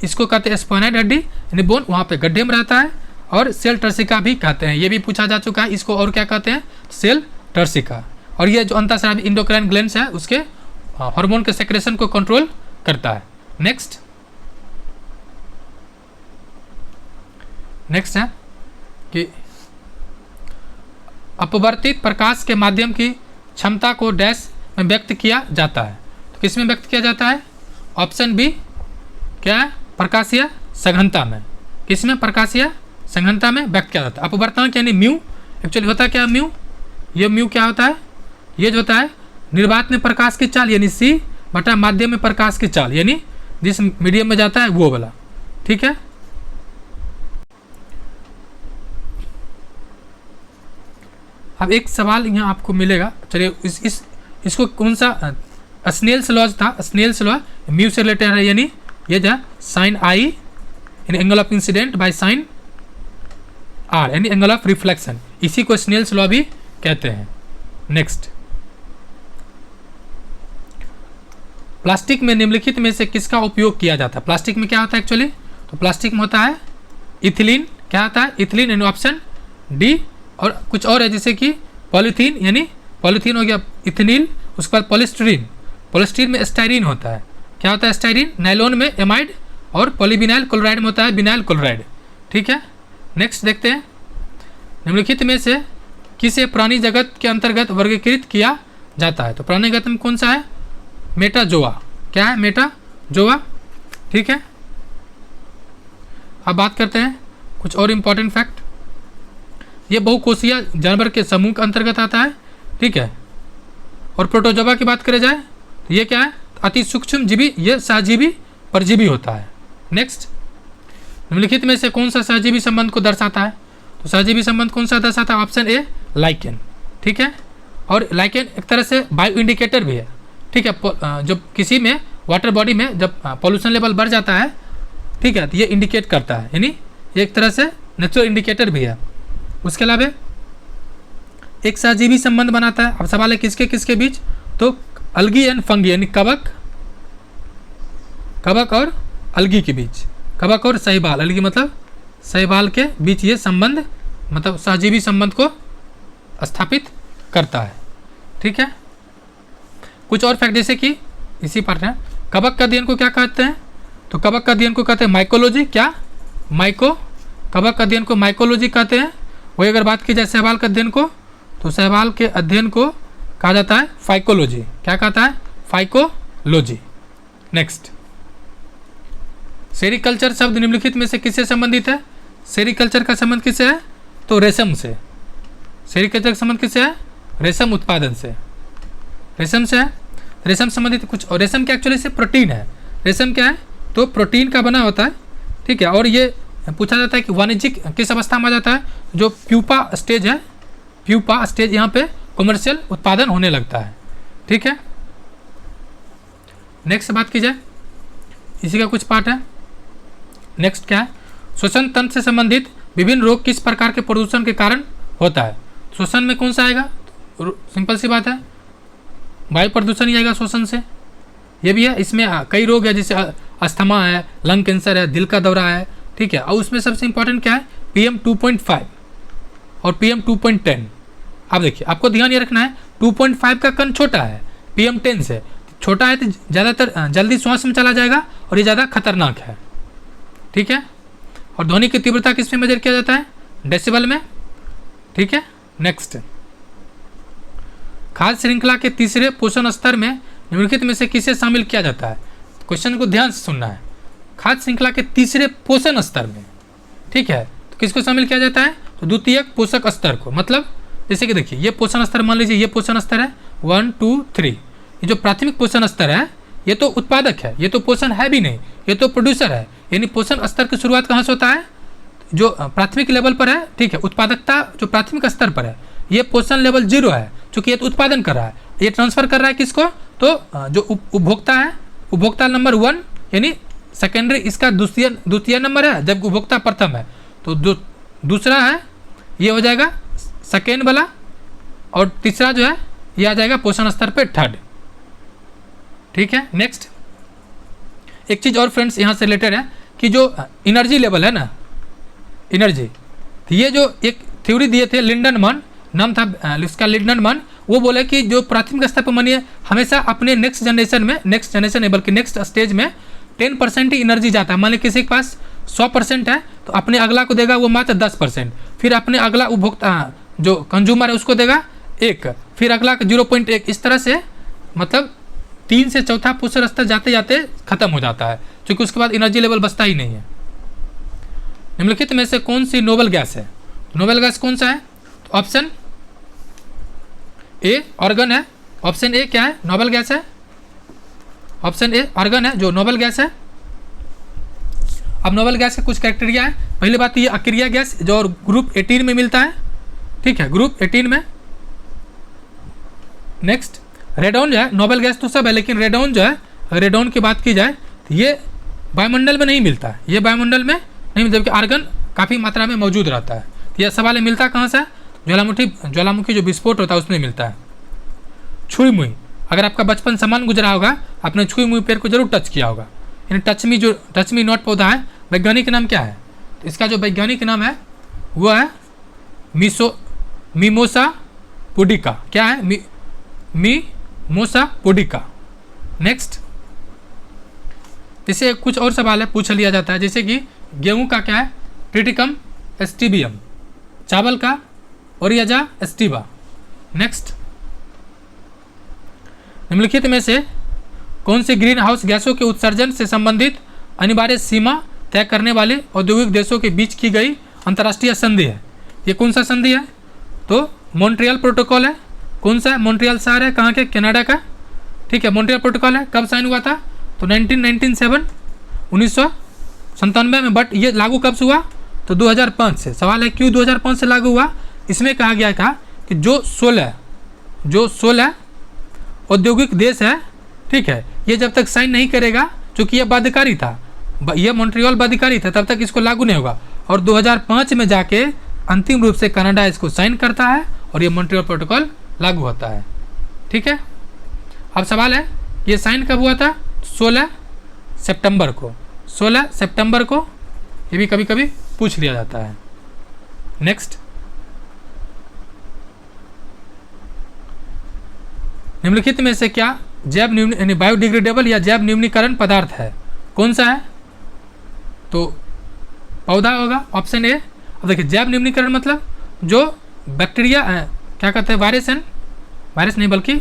इसको कहते हैं स्पोनाइड हड्डी यानी बोन, वहाँ पे गड्ढे में रहता है। और सेल टर्सिका भी कहते हैं, ये भी पूछा जा चुका है, इसको और क्या कहते हैं? Sella turcica. और ये जो अंतःस्रावी इंडोक्राइन ग्लैंड्स है उसके हार्मोन के सेक्रेशन को कंट्रोल करता है। नेक्स्ट है कि अपवर्तित प्रकाश के माध्यम की क्षमता को डैश में व्यक्त किया जाता है। तो किस में व्यक्त किया जाता है? ऑप्शन बी क्या है? प्रकाशीय सघनता में। किस में? प्रकाशीय सघनता में व्यक्त किया जाता है। अपवर्तनांक यानी म्यू, एक्चुअली होता क्या म्यू? ये म्यू क्या होता है? ये जो होता है निर्वात में प्रकाश की चाल यानी सी बटा माध्यम में प्रकाश की चाल यानी जिस मीडियम में जाता है वो वाला, ठीक है। अब एक सवाल यहाँ आपको मिलेगा, चलिए इसको कौन सा स्नेल्स लॉज था? स्नेल्स लॉ म्यू से रिलेटेड है, यानी ये जो sine i in angle of incidence by sine r यानी एंगल ऑफ रिफ्लेक्शन, इसी को स्नेल्स लॉ भी कहते हैं। नेक्स्ट, प्लास्टिक में निम्नलिखित में से किसका उपयोग किया जाता है? प्लास्टिक में क्या होता है एक्चुअली? तो प्लास्टिक में होता है इथिलीन। क्या होता है? इथिलीन यानी ऑप्शन डी। और कुछ और है जैसे कि पॉलीथीन, यानी पॉलीथीन हो गया इथेनिल, उसके बाद पॉलिस्टीरीन, पॉलिस्टीरीन में स्टाइरीन होता है। क्या होता है स्टाइरीन? नायलॉन में एमाइड, और पॉलीविनाइल क्लोराइड में होता है विनाइल क्लोराइड, ठीक है। नेक्स्ट देखते हैं, निम्नलिखित में से किसे प्राणी जगत के अंतर्गत वर्गीकृत किया जाता है? तो प्राणी जगत में कौन सा है? मेटाजोआ। क्या है? मेटाजोआ, ठीक है। अब बात करते हैं कुछ और इम्पोर्टेंट फैक्ट। ये बहुकोषीय जानवर के समूह के अंतर्गत आता है, ठीक है। और प्रोटोजोआ की बात करें जाए तो ये क्या है, अति सूक्ष्म जीवी, ये सहजीवी परजीवी होता है। नेक्स्ट, निम्नलिखित में से कौन सा सहजीवी संबंध को दर्शाता है? तो सहजीवी संबंध कौन सा दर्शाता है? ऑप्शन ए लाइकेन, ठीक है। और लाइकेन एक तरह से बायो इंडिकेटर भी है, ठीक है। जब किसी में वाटर बॉडी में जब पॉल्यूशन लेवल बढ़ जाता है, ठीक है, तो ये इंडिकेट करता है, यानी ये एक तरह से नेचुरल इंडिकेटर भी है। उसके अलावा एक सहजीवी संबंध बनाता है। अब सवाल है किसके किसके बीच? तो अलगी एंड फंगी, यानी कवक और अलगी के बीच, कवक और शैवाल, अलगी मतलब शैवाल के बीच ये संबंध, मतलब सहजीवी संबंध को स्थापित करता है, ठीक है। कुछ और फैक्ट जैसे कि इसी पार्ट है, कवक का अध्ययन को क्या कहते हैं? तो कवक का अध्ययन को कहते हैं माइकोलॉजी। क्या? कवक अध्ययन को माइकोलॉजी कहते हैं। वही अगर बात की जाए शैवाल के अध्ययन को, तो शैवाल के अध्ययन को कहा जाता है फाइकोलॉजी। क्या कहता है? फाइकोलॉजी। नेक्स्ट, सेरिकल्चर शब्द निम्नलिखित में से किससे संबंधित है? सेरिकल्चर का संबंध किससे है? तो रेशम से। सेरिकल्चर का संबंध किससे है? रेशम उत्पादन से, रेशम से है। रेशम संबंधित कुछ, और रेशम क्या एक्चुअली से प्रोटीन है। रेशम क्या है? तो प्रोटीन का बना होता है, ठीक है। और ये पूछा जाता है कि वाणिज्यिक किस अवस्था में आ जाता है? जो प्यूपा स्टेज है, प्यूपा स्टेज, यहाँ पे कमर्शियल उत्पादन होने लगता है, ठीक है। नेक्स्ट बात की जाए, इसी का कुछ पार्ट है। नेक्स्ट क्या है? श्वसन तंत्र से संबंधित विभिन्न रोग किस प्रकार के प्रदूषण के कारण होता है? श्वसन में कौन सा आएगा? सिंपल सी बात है, वायु प्रदूषण ही आएगा श्वसन से। ये भी है, इसमें कई रोग है, जैसे अस्थमा है, लंग कैंसर है, दिल का दौरा है, ठीक है। और उसमें सबसे इंपॉर्टेंट क्या है? PM 2.5 और PM 2.10। आप देखिए, आपको ध्यान ये रखना है, 2.5 का कण छोटा है, PM 10 से छोटा है, तो ज़्यादातर जल्दी श्वास में चला जाएगा और ये ज़्यादा खतरनाक है, ठीक है। और ध्वनि की तीव्रता किस में मेजर किया जाता है? डेसिबल में, ठीक है। नेक्स्ट, खाद्य श्रृंखला के तीसरे पोषण स्तर में निम्नलिखित में से किसे शामिल किया जाता है? क्वेश्चन को ध्यान से सुनना है। खाद्य श्रृंखला के तीसरे पोषण स्तर में, ठीक है, तो किसको शामिल किया जाता है? तो द्वितीयक पोषक स्तर को। मतलब जैसे कि देखिए, ये पोषण स्तर मान लीजिए, ये पोषण स्तर है 1 2 3। ये जो प्राथमिक पोषण स्तर है, ये तो उत्पादक है, ये तो पोषण है भी नहीं, ये तो प्रोड्यूसर है। यानी पोषण स्तर की शुरुआत कहाँ से होता है? जो प्राथमिक लेवल पर है, ठीक है, उत्पादकता जो प्राथमिक स्तर पर है, ये पोषण लेवल 0 है, चूँकि ये तो उत्पादन कर रहा है, ये ट्रांसफर कर रहा है किसको? तो जो उपभोक्ता है, उपभोक्ता नंबर 1, यानी सेकेंडरी इसका द्वितीय नंबर है, जब उपभोक्ता प्रथम है, तो दूसरा है ये हो जाएगा सेकेंड वाला, और तीसरा जो है ये आ जाएगा पोषण स्तर पे थर्ड, ठीक है। नेक्स्ट, एक चीज़ और फ्रेंड्स यहाँ से रिलेटेड है कि जो एनर्जी लेवल है ना, एनर्जी, तो ये जो एक थ्योरी दिए थे लिंडनमैन, नाम था इसका लिंडनमैन, वो बोले कि जो प्राथमिक स्तर पर मानिए हमेशा अपने नेक्स्ट जनरेशन नहीं बल्कि नेक्स्ट स्टेज में 10% ही एनर्जी जाता है। मान लीजिए किसी के पास 100% है, तो अपने अगला को देगा वो मात्र 10%, फिर अपने अगला उपभोक्ता जो कंज्यूमर है उसको देगा 1, फिर अगला 0.1, इस तरह से मतलब 3 से चौथा पोषण स्तर जाते जाते खत्म हो जाता है, क्योंकि उसके बाद एनर्जी लेवल बचता ही नहीं है। निम्नलिखित में से कौन सी नोबल गैस है? नोबल गैस कौन सा है? तो ऑप्शन ए ऑर्गन है। ऑप्शन ए क्या है? नोबल गैस है। ऑप्शन ए ऑर्गन है जो नोबल गैस है। अब नोबल गैस के कुछ क्राइटेरिया है। पहली बात ये अक्रिया गैस जो ग्रुप 18 में मिलता है, ठीक है, ग्रुप 18 में। नेक्स्ट, रेडॉन जो है, नोबल गैस तो सब है, लेकिन रेडॉन जो है, रेडॉन की बात की जाए तो ये वायुमंडल में नहीं मिलता है, ये वायुमंडल में नहीं मिलता, जबकि आर्गन काफ़ी मात्रा में मौजूद रहता है। यह सवाल मिलता कहाँ से? ज्वालामुखी जो विस्फोट होता है उसमें मिलता है। छुई मुई, अगर आपका बचपन समान गुजरा होगा, आपने छुई मुई पेड़ को जरूर टच किया होगा। यानी टच मी नॉट पौधा है, वैज्ञानिक नाम क्या है? तो इसका जो वैज्ञानिक नाम है वो है मिमोसा पुडिका। क्या है? Mimosa pudica. नेक्स्ट, जैसे कुछ और सवाल है पूछ लिया जाता है, जैसे कि गेहूं का क्या है? ट्रिटिकम एस्टिबियम, चावल का ओरियाजा एस्टिवा। नेक्स्ट, निम्नलिखित में से कौन से ग्रीन हाउस गैसों के उत्सर्जन से संबंधित अनिवार्य सीमा तय करने वाले औद्योगिक देशों के बीच की गई अंतर्राष्ट्रीय संधि है? ये कौन सा संधि है? तो मॉन्ट्रियल प्रोटोकॉल है। कौन सा है? मॉन्ट्रियल शहर है, कहाँ के? कनाडा का। ठीक है, मॉन्ट्रियल प्रोटोकॉल है। कब साइन हुआ था? तो 1997 में। बट ये लागू कब से हुआ? तो 2005 से। सवाल है क्यों 2005 से लागू हुआ? इसमें कहा गया था कि जो 16 औद्योगिक देश है, ठीक है, ये जब तक साइन नहीं करेगा, चूँकि यह बाध्यकारी था, यह मॉन्ट्रियल बाध्यकारी था, तब तक इसको लागू नहीं होगा। और 2005 में जाके अंतिम रूप से कनाडा इसको साइन करता है और ये मॉन्ट्रियल प्रोटोकॉल लागू होता है। ठीक है, अब सवाल है ये साइन कब हुआ था? 16 सितंबर को। 16 सितंबर को, ये भी कभी कभी पूछ लिया जाता है। नेक्स्ट, निम्नलिखित में से क्या जैव बायोडिग्रेडेबल या जैव न्यूनीकरण पदार्थ है? कौन सा है? तो पौधा होगा, ऑप्शन ए। अब देखिए, जैव न्यूनीकरण मतलब जो बैक्टीरिया क्या कहते हैं, वायरस नहीं बल्कि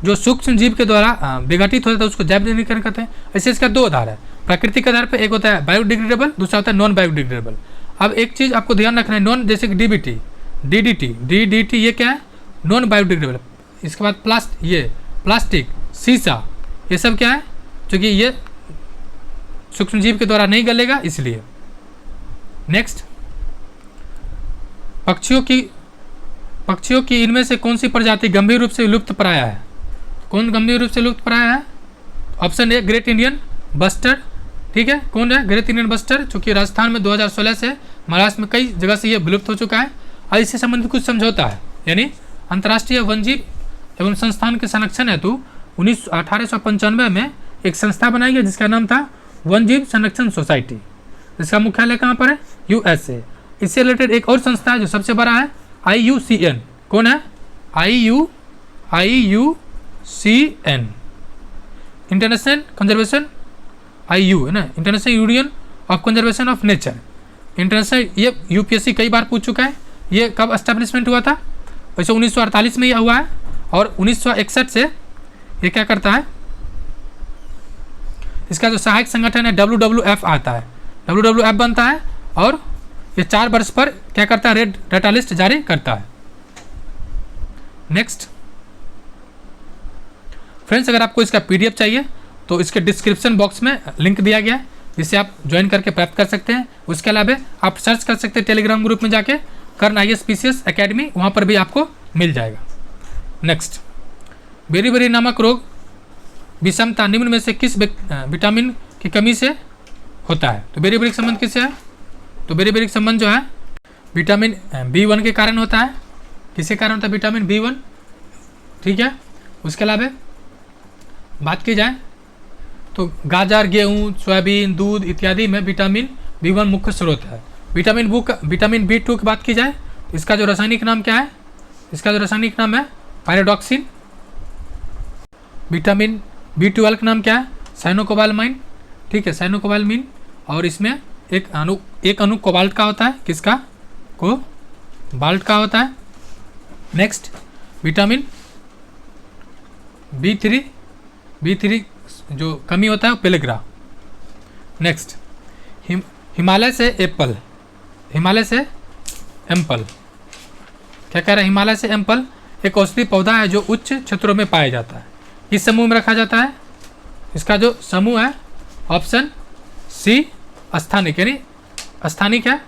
जो सूक्ष्म जीव के द्वारा विघटित होता है उसको जैव न्यूनीकरण कहते हैं। ऐसे इसका दो आधार है, प्राकृतिक आधार पर। एक होता है बायोडिग्रेडेबल, दूसरा होता है नॉन बायोडिग्रेडेबल। अब एक चीज़ आपको ध्यान रखना है, नॉन, जैसे कि डीडीटी, ये क्या है? Non biodegradable. इसके बाद प्लास्टिक, शीशा, ये सब क्या है? क्योंकि ये सूक्ष्म जीव के द्वारा नहीं गलेगा, इसलिए। नेक्स्ट, पक्षियों की इनमें से कौन सी प्रजाति गंभीर रूप से लुप्त प्राय है? कौन गंभीर रूप से लुप्त प्राय है? Option a great Indian bustard. ठीक है, कौन है? ग्रेट इंडियन बस्टर्ड, चूँकि राजस्थान में 2016 से, महाराष्ट्र में कई जगह से ये विलुप्त हो चुका है। और इससे संबंधित कुछ समझौता है, यानी अंतर्राष्ट्रीय वन्यजीव एवं संस्थान के संरक्षण हेतु 1895 में एक संस्था बनाई गई जिसका नाम था वन्यजीव संरक्षण सोसाइटी। इसका मुख्यालय कहाँ पर है? USA। इससे रिलेटेड एक और संस्था है जो सबसे बड़ा है, IUCN। कौन है? IUCN, इंटरनेशनल कंजर्वेशन, IU है ना, international union of conservation of nature, international. ये UPSC कई बार पूछ चुका है। ये कब एस्टेब्लिशमेंट हुआ था? वैसे 1948 में यह हुआ है, और 1961 से ये क्या करता है, इसका जो सहायक संगठन है WWF आता है, WWF बनता है, और ये 4 वर्ष पर क्या करता है? रेड डाटा लिस्ट जारी करता है। नेक्स्ट फ्रेंड्स, अगर आपको इसका PDF चाहिए तो इसके डिस्क्रिप्शन बॉक्स में लिंक दिया गया है, जिसे आप ज्वाइन करके प्राप्त कर सकते हैं। उसके अलावा आप सर्च कर सकते हैं टेलीग्राम ग्रुप में जाके, कर्ण ISPCS एकेडमी, वहाँ पर भी आपको मिल जाएगा। नेक्स्ट, बेरी नामक रोग विषमता निम्न में से किस विटामिन की कमी से होता है? तो बेरी का संबंध किससे है? तो बेरी का संबंध जो है विटामिन B1 के कारण होता है। किसके कारण होता है? Vitamin B1। ठीक है, उसके अलावा बात की जाए तो गाजर, गेहूँ, सोयाबीन, दूध इत्यादि में विटामिन B1 मुख्य स्रोत है। विटामिन B2 की बात की जाए तो इसका जो रासायनिक नाम क्या है? इसका जो रासायनिक नाम है पायरोडॉक्सिन। विटामिन B12 का नाम क्या है? साइनोकोबालामाइन। ठीक है, साइनोकोबालामाइन। और इसमें एक अणु कोबाल्ट का होता है। किसका? कोबाल्ट का होता है। नेक्स्ट, विटामिन B3 जो कमी होता है पेलेग्रा। नेक्स्ट, हिमालय से एप्पल, क्या कह रहा है? हिमालय से एप्पल एक औषधि पौधा है जो उच्च क्षेत्रों में पाया जाता है। किस समूह में रखा जाता है? इसका जो समूह है ऑप्शन सी स्थानिक, यानी स्थानिक है।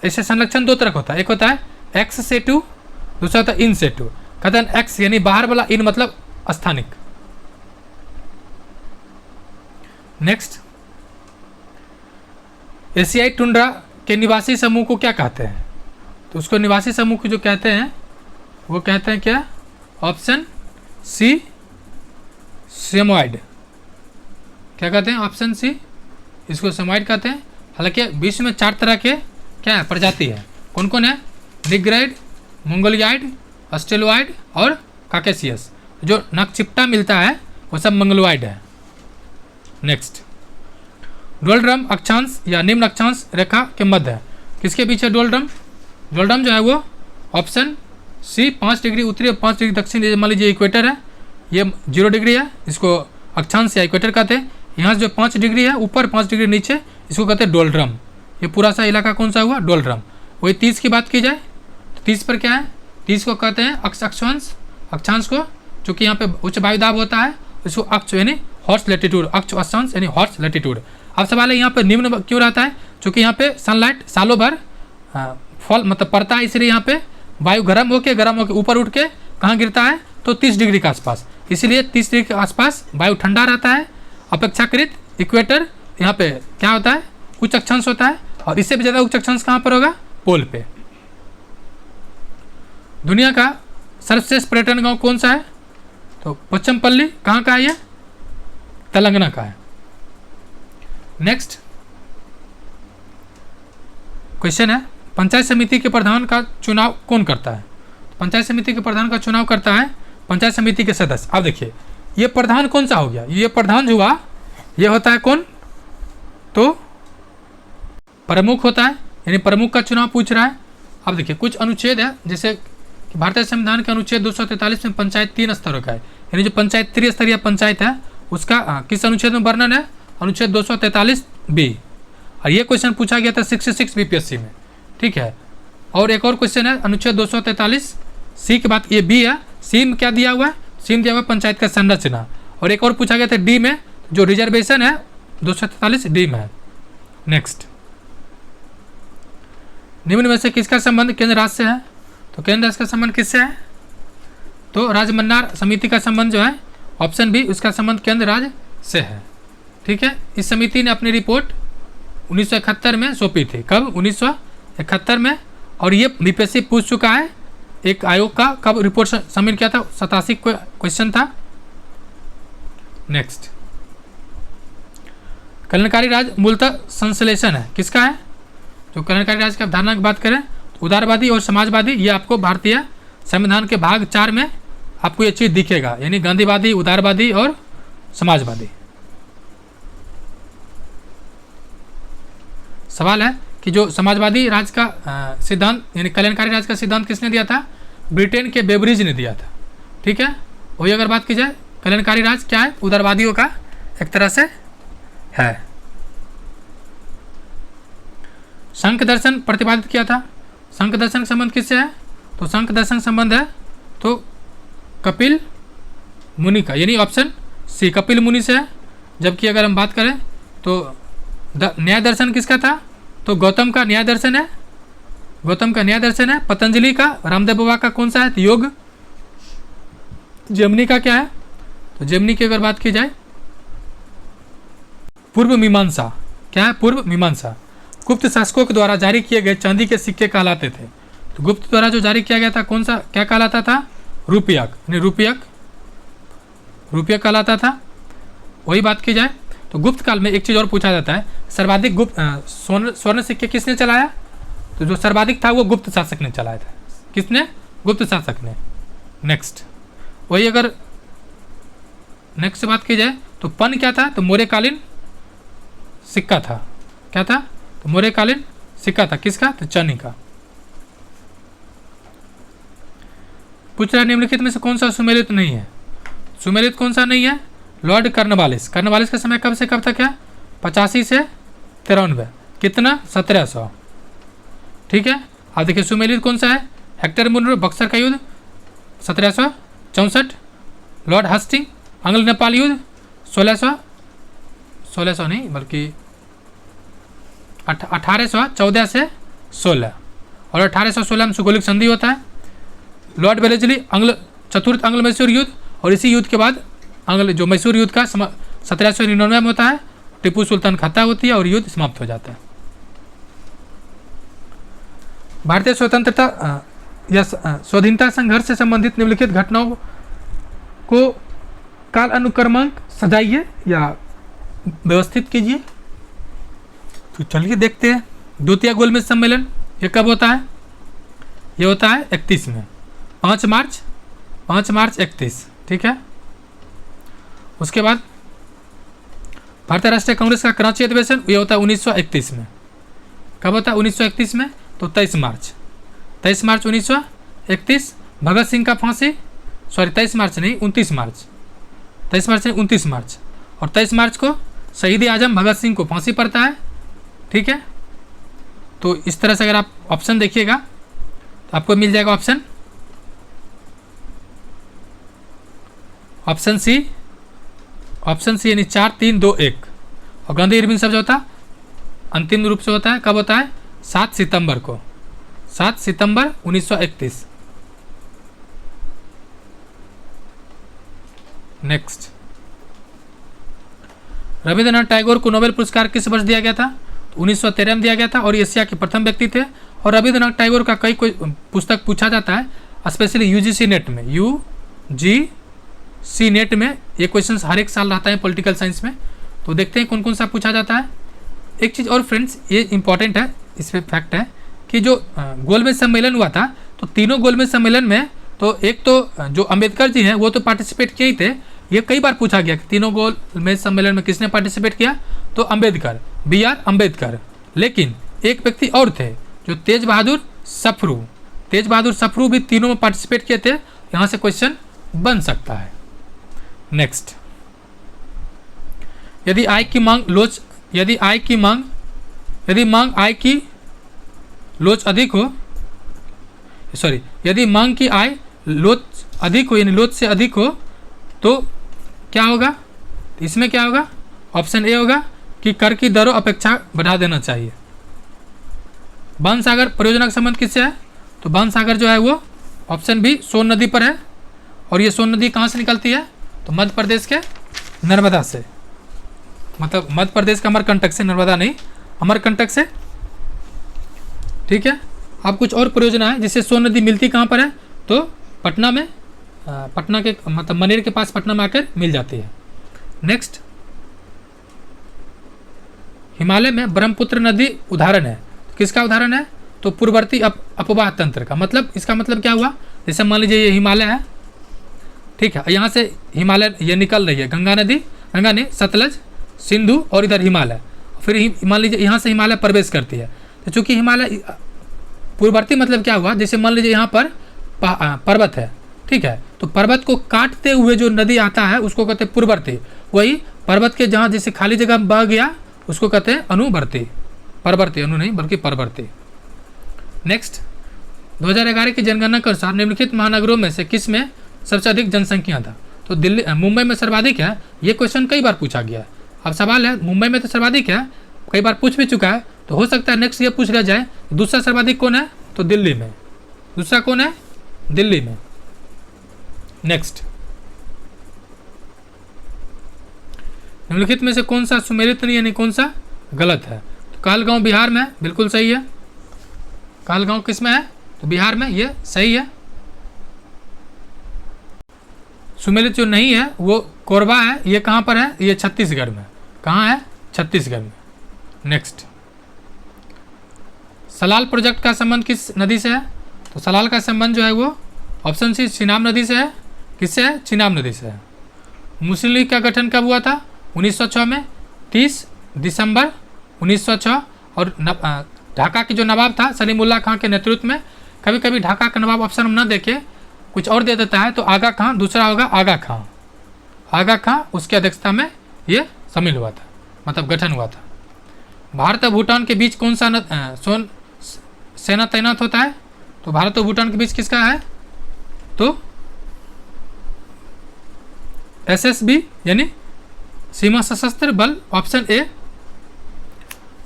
इससे संरक्षण दो तरह का होता है, एक होता है एक्स से टू, दूसरा होता है इन से टू। कहते हैं एक्स यानी बाहर वाला, इन मतलब स्थानिक। नेक्स्ट, एशियाई टुंड्रा के निवासी समूह को क्या कहते हैं? तो उसको निवासी समूह को जो कहते हैं वो कहते हैं क्या? ऑप्शन सी सेमोइड। क्या कहते हैं? ऑप्शन सी, इसको सेमोइड कहते हैं। हालांकि विश्व में 4 तरह के क्या है प्रजाति है। कौन कौन है? निग्राइड, मंगोलियाइड, ऑस्ट्रेलोइड और काकेसियस। जो नकचिप्टा मिलता है वो सब मंगलोइड है। नेक्स्ट, डोलड्रम अक्षांश या निम्न अक्षांश रेखा के मध्य है। किसके बीच है डोलड्रम? डोलड्रम जो है वो ऑप्शन सी 5 डिग्री उत्तरी और 5 डिग्री दक्षिण। मान लीजिए इक्वेटर है, ये 0 डिग्री है, इसको अक्षांश या इक्वेटर कहते हैं। यहाँ से जो 5 डिग्री है ऊपर, 5 डिग्री नीचे, इसको कहते हैं डोलड्रम। ये पूरा सा इलाका कौन सा हुआ? डोलड्रम। वही 30 की बात की जाए तो 30 पर क्या है, 30 को कहते हैं अक्षांश, अक्षांश को चूँकि यहाँ पे उच्च वायुदाब होता है इसको अक्ष यानी हॉर्स लेटीट्यूड, अक्ष अक्षांश यानी हॉर्स लेटीट्यूड। अब सवाल है यहाँ पे निम्न क्यों रहता है, चूँकि यहाँ पे सनलाइट सालों भर फॉल मतलब पड़ता है, इसलिए यहाँ पे वायु गर्म होके ऊपर उठ के कहाँ गिरता है तो 30 डिग्री के आसपास, इसीलिए 30 डिग्री के आसपास वायु ठंडा रहता है अपेक्षाकृत। इक्वेटर यहाँ पे क्या होता है, उच्च अक्षांश होता है, और इससे भी ज़्यादा उच्च अक्षांश कहाँ पर होगा, पोल पे। दुनिया का सर्वश्रेष्ठ पर्यटन गांव कौन सा है, तो पोचमपल्ली कहाँ का है, ये तेलंगाना का है। नेक्स्ट क्वेश्चन है, पंचायत समिति के प्रधान का चुनाव कौन करता है। पंचायत समिति के प्रधान का चुनाव करता है पंचायत समिति के सदस्य। अब देखिए ये प्रधान कौन सा हो गया, ये प्रधान जो हुआ ये होता है कौन, तो प्रमुख होता है, यानी प्रमुख का चुनाव पूछ रहा है। अब देखिए कुछ अनुच्छेद है, जैसे कि भारतीय संविधान के अनुच्छेद 243 में पंचायत 3 स्तरों का है, यानी जो पंचायत त्रिस्तरीय पंचायत है उसका किस अनुच्छेद में वर्णन है, अनुच्छेद 243B। और ये क्वेश्चन पूछा गया था 66 बीपीएससी में, ठीक है। और एक और क्वेश्चन है अनुच्छेद 243C के बाद ये बी है, सी में क्या दिया हुआ है, सी में दिया हुआ पंचायत का संरचना। और एक और पूछा गया था डी में, जो रिजर्वेशन है 243D में है। नेक्स्ट, निम्न में से किसका संबंध केंद्र राज्य से है, तो केंद्र राज्य का संबंध किससे है, तो राजमन्नार समिति का संबंध जो है ऑप्शन बी, उसका संबंध केंद्र राज्य से है, ठीक है। इस समिति ने अपनी रिपोर्ट 1971 में सौंपी थी, कब 1971 में, और ये बीपीएससी पूछ चुका है एक आयोग का कब रिपोर्ट सबमिट किया था, 87 क्वेश्चन था। नेक्स्ट, कल्याणकारी राज्य मूलतः संश्लेषण है, किसका है, जो कल्याणकारी राज्य की अवधारणा की बात करें तो उदारवादी और समाजवादी, ये आपको भारतीय संविधान के भाग 4 में आपको ये चीज़ दिखेगा, यानी गांधीवादी, उदारवादी और समाजवादी। सवाल है कि जो समाजवादी राज्य का सिद्धांत यानी कल्याणकारी राज्य का सिद्धांत किसने दिया था, ब्रिटेन के बेबरिज ने दिया था, ठीक है। वही अगर बात की जाए कल्याणकारी राज्य क्या है, उदारवादियों का एक तरह से है। संख्य दर्शन प्रतिपादित किया था, संख्य दर्शन का संबंध किससे है, तो संख्य दर्शन संबंध है तो कपिल मुनि का, यानी ऑप्शन सी कपिल मुनि से है। जबकि अगर हम बात करें तो न्याय दर्शन किसका था, तो गौतम का न्याय दर्शन है, गौतम का न्याय दर्शन है। पतंजलि का, रामदेव बाबा का कौन सा है, तो योग। जेमिनी का क्या है, तो जेमिनी की अगर बात की जाए पूर्व मीमांसा, क्या है, पूर्व मीमांसा। गुप्त शासकों के द्वारा जारी किए गए चांदी के सिक्के कहलाते थे, तो गुप्त द्वारा जो जारी किया गया था कौन सा, क्या कहलाता था, रुपयक, यानी रुपयक, रुपयक कहलाता था। वही बात की जाए तो गुप्त काल में एक चीज़ और पूछा जाता है, सर्वाधिक गुप्त स्वर्ण सिक्के किसने चलाया, तो जो सर्वाधिक था वो गुप्त शासक ने चलाया था, किसने, गुप्त शासक ने। नेक्स्ट, वही अगर नेक्स्ट बात की जाए तो पन क्या था, तो मौर्यकालीन सिक्का था, क्या था, तो मौर्यकालीन सिक्का था, किसका, तो चनी का। पूछ रहा है निम्नलिखित में से कौन सा सुमेलित नहीं है, सुमेलित कौन सा नहीं है, लॉर्ड कर्नवालिस। कर्नवालिस का समय कब से कब तक है, 85 से 93, कितना, 1700, ठीक है। अब देखिए सुमेलित कौन सा है, हेक्टर मुनरो, बक्सर का युद्ध 1764, लॉर्ड हस्टिंग, अंग्ल नेपाल युद्ध 1600 नहीं बल्कि 1814 से 16, और 1816 में सुगोलिक संधि होता है। लॉर्ड वेलेस्ली चतुर्थ अंग्ल मैसूर युद्ध, और इसी युद्ध के बाद अंग्ल जो मैसूर युद्ध का 1799 में होता है, टीपू सुल्तान खाता होती है और युद्ध समाप्त हो जाता है। भारतीय स्वतंत्रता या स्वाधीनता संघर्ष से संबंधित निम्नलिखित घटनाओं को काल अनुक्रमांक सजाइए या व्यवस्थित कीजिए। तो चलिए देखते हैं, द्वितीय गोलमेज सम्मेलन ये कब होता है, ये होता है 31 में, 5 मार्च 31, ठीक है। उसके बाद भारतीय राष्ट्रीय कांग्रेस का कराची अधिवेशन ये होता है 1931 में, कब होता है 1931 में, तो 23 मार्च 1931। भगत सिंह का फांसी, सॉरी 23 मार्च नहीं 29 मार्च, 23 मार्च नहीं 29 मार्च, और 23 मार्च को शहीद आजम भगत सिंह को फांसी पड़ता है, ठीक है। तो इस तरह से अगर आप ऑप्शन देखिएगा तो आपको मिल जाएगा ऑप्शन सी यानी 4, 3, 2, 1। और गांधी इरविन शब्द होता अंतिम रूप से होता है, कब होता है? 7 सितंबर को, 7 सितंबर 1931। नेक्स्ट, रविंद्रनाथ टैगोर को नोबेल पुरस्कार किस वर्ष दिया गया था? तो 1913 में दिया गया था और एशिया के प्रथम व्यक्ति थे। और रविंद्रनाथ टैगोर का कई कोई पुस्तक पूछा जाता है, स्पेशली यूजीसी नेट में, यूजीसी नेट में ये क्वेश्चंस हर एक साल रहता है पॉलिटिकल साइंस में। तो देखते हैं कौन कौन सा पूछा जाता है। एक चीज़ और फ्रेंड्स, ये इंपॉर्टेंट है, इस पर फैक्ट है कि जो गोलमेज सम्मेलन हुआ था, तो तीनों गोलमेज सम्मेलन में तो एक तो जो अंबेडकर जी हैं वो तो पार्टिसिपेट किए ही थे। ये कई बार पूछा गया कि तीनों गोलमेज सम्मेलन में किसने पार्टिसिपेट किया? तो अंबेडकर, BR अम्बेडकर। लेकिन एक व्यक्ति और थे जो तेज बहादुर सप्रू भी तीनों में पार्टिसिपेट किए थे। यहाँ से क्वेश्चन बन सकता है। नेक्स्ट, यदि मांग की आय लोच अधिक हो यानी लोच से अधिक हो तो क्या होगा? इसमें क्या होगा? ऑप्शन ए होगा कि कर की दरों अपेक्षा बढ़ा देना चाहिए। बाणसागर परियोजना का संबंध किससे है? तो बाणसागर जो है वो ऑप्शन बी सोन नदी पर है। और ये सोन नदी कहाँ से निकलती है? तो मध्य प्रदेश के नर्मदा से, मतलब मध्य प्रदेश का अमरकंटक से, नर्मदा नहीं, अमरकंटक से। ठीक है। अब कुछ और परियोजना है जिससे सोन नदी मिलती कहाँ पर है? तो पटना में, पटना के मतलब मनेर के पास पटना में आकर मिल जाती है। नेक्स्ट, हिमालय में ब्रह्मपुत्र नदी उदाहरण है। किसका उदाहरण है? तो पूर्ववर्ती अपवाह तंत्र का। मतलब इसका मतलब क्या हुआ? जैसे मान लीजिए ये हिमालय है, ठीक है, यहाँ से हिमालय ये निकल रही है, गंगा नहीं, सतलज, सिंधु और इधर हिमालय। फिर मान लीजिए यहाँ से हिमालय प्रवेश करती है। तो चूंकि हिमालय पूर्ववर्ती मतलब क्या हुआ? जैसे मान लीजिए यहाँ पर पर्वत है, ठीक है, तो पर्वत को काटते हुए जो नदी आता है उसको कहते हैं पूर्ववर्ती। वही पर्वत के जहाँ जैसे खाली जगह बह गया उसको कहते हैं अनुवर्ती। परवर्ती, अनु नहीं बल्कि परवर्ती। नेक्स्ट, 2011 की जनगणना के अनुसार निम्नलिखित महानगरों में से किस में सबसे अधिक जनसंख्या था? तो दिल्ली, मुंबई में सर्वाधिक है। ये क्वेश्चन कई बार पूछा गया है। अब सवाल है मुंबई में तो सर्वाधिक है, कई बार पूछ भी चुका है, तो हो सकता है नेक्स्ट ये पूछ लिया जाए दूसरा सर्वाधिक कौन है? तो दिल्ली में। दूसरा कौन है? दिल्ली में। नेक्स्ट, निम्नलिखित में से कौन सा सुमेलित नहीं यानी कौन सा गलत है? तो कहलगांव बिहार में, बिल्कुल सही है। कहलगांव किस में है? तो बिहार में, ये सही है। सुमेलित जो नहीं है वो कोरबा है। ये कहाँ पर है? ये छत्तीसगढ़ में। कहाँ है? छत्तीसगढ़ में। नेक्स्ट, सलाल प्रोजेक्ट का संबंध किस नदी से है? तो सलाल का संबंध जो है वो ऑप्शन सी चिनाब नदी से है। किससे है? चिनाब नदी से है। मुस्लिम लीग का गठन कब हुआ था? 1906 में, 30 दिसंबर 1906। और ढाका के जो नवाब था सलीमुल्लाह खां के नेतृत्व में। कभी कभी ढाका का नवाब ऑप्शन हम न देखे कुछ और दे देता है, तो आगा खां दूसरा होगा, आगा खां उसकी अध्यक्षता में ये शामिल हुआ था, मतलब गठन हुआ था। भारत और भूटान के बीच कौन सा सेना तैनात होता है? तो भारत और भूटान के बीच किसका है? तो SSB यानी सीमा सशस्त्र बल, ऑप्शन ए।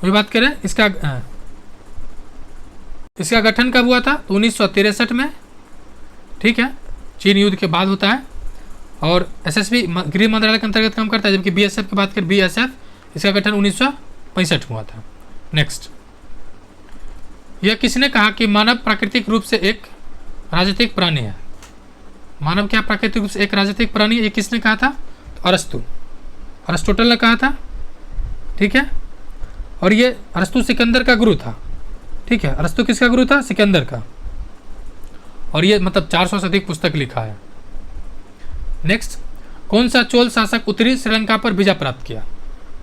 वही बात करें इसका गठन कब हुआ था? तो 1963 में, ठीक है, चीन युद्ध के बाद होता है। और SSB गृह मंत्रालय के अंतर्गत काम करता है, जबकि BSF की बात करें, BSF इसका गठन 1965 हुआ था। नेक्स्ट, यह किसने कहा कि मानव प्राकृतिक रूप से एक राजनीतिक प्राणी है? मानव क्या प्राकृतिक रूप से एक राजनीतिक प्राणी है? ये किसने कहा था? तो अरिस्टोटल ने कहा था, ठीक है। और ये अरस्तु सिकंदर का गुरु था, ठीक है। अरस्तु किसका गुरु था? सिकंदर का। और ये मतलब 400 से अधिक पुस्तक लिखा है। नेक्स्ट, कौन सा चोल शासक उत्तरी श्रीलंका पर विजय प्राप्त किया?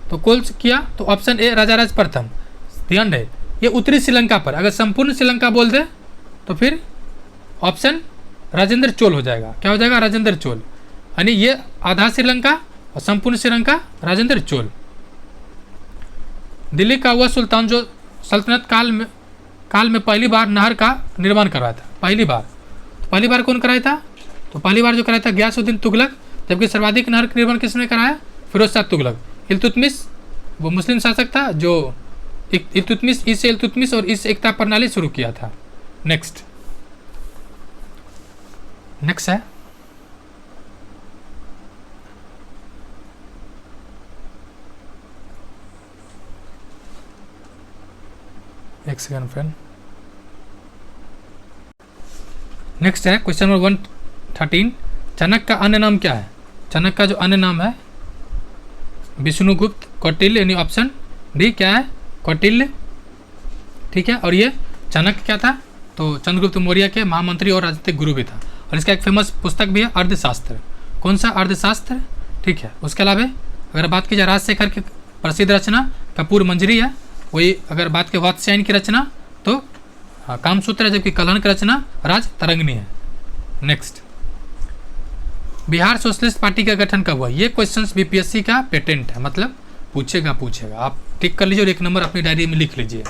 तो कौन किया? तो ऑप्शन ए राजाराज प्रथम। ध्यान रहे ये उत्तरी श्रीलंका पर, अगर संपूर्ण श्रीलंका बोल दे तो फिर ऑप्शन राजेंद्र चोल हो जाएगा। क्या हो जाएगा? राजेंद्र चोल। यानी ये आधा श्रीलंका और संपूर्ण श्रीलंका राजेंद्र चोल। दिल्ली का वह सुल्तान जो सल्तनत काल में काल में पहली बार नहर का निर्माण करवाया था? पहली बार, तो पहली बार कौन कराया था? तो पहली बार जो कराया था गयासुद्दीन तुगलक, जबकि सर्वाधिक नहर का निर्माण किसने कराया? फिरोज शाह तुगलक। इल्तुतमिश वो मुस्लिम शासक था जो इल्तुतमिश इल्तुतमिश और इस एकता प्रणाली शुरू किया था। नेक्स्ट है एक सेकंड फ्रेंड। नेक्स्ट है क्वेश्चन नंबर 113, चाणक्य का अन्य नाम क्या है? चाणक्य का जो अन्य नाम है विष्णुगुप्त कौटिल्य, यानी ऑप्शन डी क्या है? कौटिल्य। ठीक है, और ये चाणक्य क्या था? तो चंद्रगुप्त मौर्य के महामंत्री और राजनीतिक गुरु भी था। और इसका एक फेमस पुस्तक भी है अर्थशास्त्र। कौन सा? अर्थशास्त्र। ठीक है, उसके अलावा अगर बात की जाए राजशेखर की प्रसिद्ध रचना कपूर मंजरी है, वही अगर बात की वात्स्यायन की रचना तो कामसूत्र है, जबकि कलहन की रचना राज तरंगिणी है। नेक्स्ट, बिहार सोशलिस्ट पार्टी का गठन कब हुआ? ये क्वेश्चंस बीपीएससी का पेटेंट है, मतलब पूछेगा। आप टिक कर लीजिए और एक नंबर अपनी डायरी में लिख लीजिए।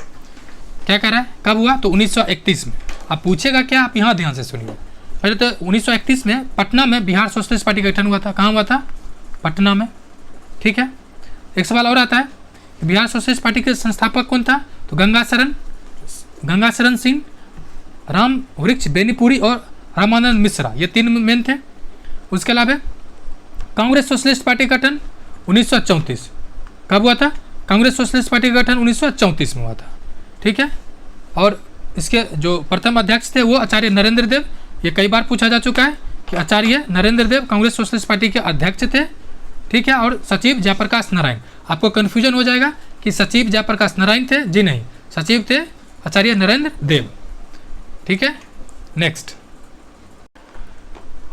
क्या कह रहा है? कब हुआ? तो 1931 में। अब पूछेगा क्या, आप यहाँ ध्यान से सुनिए। पहले तो 1931 में पटना में बिहार सोशलिस्ट पार्टी का गठन हुआ था। कहाँ हुआ था? पटना में। ठीक है, एक सवाल और आता है, बिहार सोशलिस्ट पार्टी के संस्थापक कौन था? तो गंगाशरण सिंह, राम वृक्ष बेनीपुरी और रामानंद मिश्रा, ये तीन मेन थे। उसके अलावा कांग्रेस सोशलिस्ट पार्टी का गठन 1934 कब हुआ था? कांग्रेस सोशलिस्ट पार्टी का गठन 1934 में हुआ था। ठीक है, और इसके जो प्रथम अध्यक्ष थे वो आचार्य नरेंद्र देव। ये कई बार पूछा जा चुका है कि आचार्य नरेंद्र देव कांग्रेस सोशलिस्ट पार्टी के अध्यक्ष थे। ठीक है, और सचिव जयप्रकाश नारायण। आपको कन्फ्यूजन हो जाएगा कि सचिव जयप्रकाश नारायण थे, जी नहीं, सचिव थे आचार्य नरेंद्र देव। ठीक है, नेक्स्ट,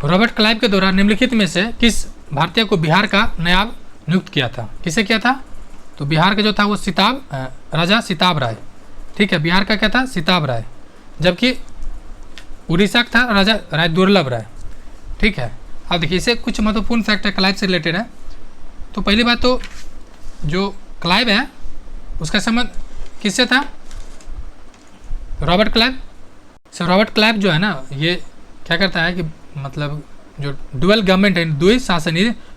रॉबर्ट क्लाइव के द्वारा निम्नलिखित में से किस भारतीय को बिहार का नायब नियुक्त किया था? किसे किया था? तो बिहार का जो था वो राजा सिताब राय। ठीक है, बिहार का क्या था? सिताब राय, जबकि उड़ीसा का था राजा राय दुर्लभ राय। ठीक है, अब देखिए इसे कुछ महत्वपूर्ण फैक्ट है क्लाइव से रिलेटेड है। तो पहली बात तो जो क्लाइव है उसका संबंध किससे था? रॉबर्ट क्लाइव से। रॉबर्ट क्लाइव जो है ना, ये क्या करता है कि मतलब जो डुअल गवर्नमेंट है,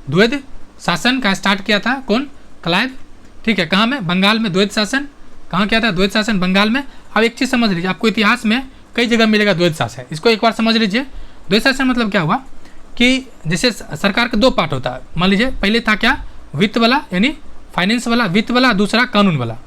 द्वैध शासन का स्टार्ट किया था कौन? क्लाइव। ठीक है, कहाँ में? बंगाल में द्वैध शासन। कहाँ किया था? द्वैध शासन बंगाल में। अब एक चीज़ समझ लीजिए, आपको इतिहास में कई जगह मिलेगा द्वैध शासन, इसको एक बार समझ लीजिए। द्वैध शासन मतलब क्या हुआ कि जैसे सरकार का दो पार्ट होता है। मान लीजिए पहले था क्या? वित्त वाला, यानी फाइनेंस वाला, वित्त वाला, दूसरा कानून वाला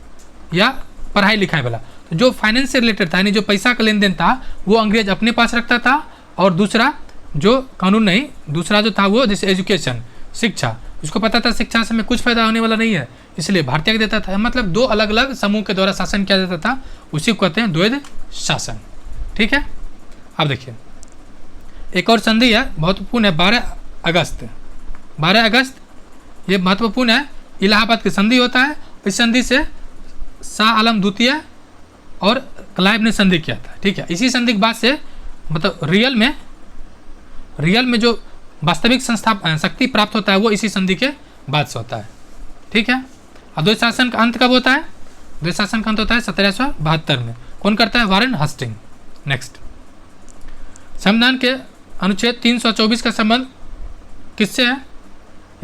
या पढ़ाई लिखाई वाला। तो जो फाइनेंस से रिलेटेड था, यानी जो पैसा का लेन देन था, वो अंग्रेज अपने पास रखता था, और दूसरा जो कानून नहीं, दूसरा जो था वो जैसे एजुकेशन, शिक्षा, उसको पता था शिक्षा से हमें कुछ फायदा होने वाला नहीं है, इसलिए भारतीय को देता था। मतलब दो अलग अलग समूह के द्वारा शासन किया जाता था, उसी को कहते हैं द्वैध शासन। ठीक है, अब देखिए एक और संधि है, महत्वपूर्ण है, 12 अगस्त, ये महत्वपूर्ण है। इलाहाबाद की संधि होता है। इस संधि से शाह आलम द्वितीय और क्लाइव ने संधि किया था। ठीक है, इसी संधि के बाद से मतलब रियल में जो वास्तविक शक्ति प्राप्त होता है वो इसी संधि के बाद से होता है। ठीक है, अब द्वैध शासन का अंत कब होता है? द्वैध शासन का अंत होता है 1772 में। कौन करता है? वारेन हस्टिंग। नेक्स्ट, संविधान के अनुच्छेद 324 का संबंध किससे है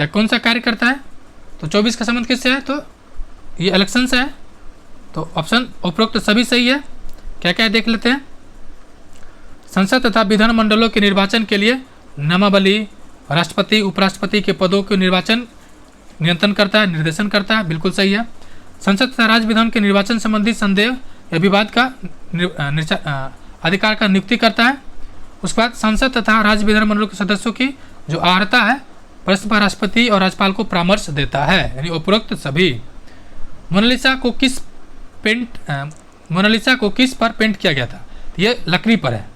या कौन सा कार्य करता है? तो 24 का संबंध किससे है? तो ये इलेक्शन से है। तो ऑप्शन उपरोक्त सभी सही है। क्या क्या देख लेते हैं। संसद तथा विधानमंडलों के निर्वाचन के लिए नामावली, राष्ट्रपति उपराष्ट्रपति के पदों के निर्वाचन नियंत्रण करता है, निर्देशन करता है, बिल्कुल सही है। संसद तथा राज्य विधान के निर्वाचन संबंधी संदेह या विवाद का अधिकार का नियुक्ति करता है। उसके बाद संसद तथा राज्य विधानमंडलों के सदस्यों की जो अर्हता है प्रश्न पर राष्ट्रपति और राज्यपाल को परामर्श देता है, यानी उपरोक्त सभी। मोनालिसा को किस पर पेंट किया गया था? ये लकड़ी पर है।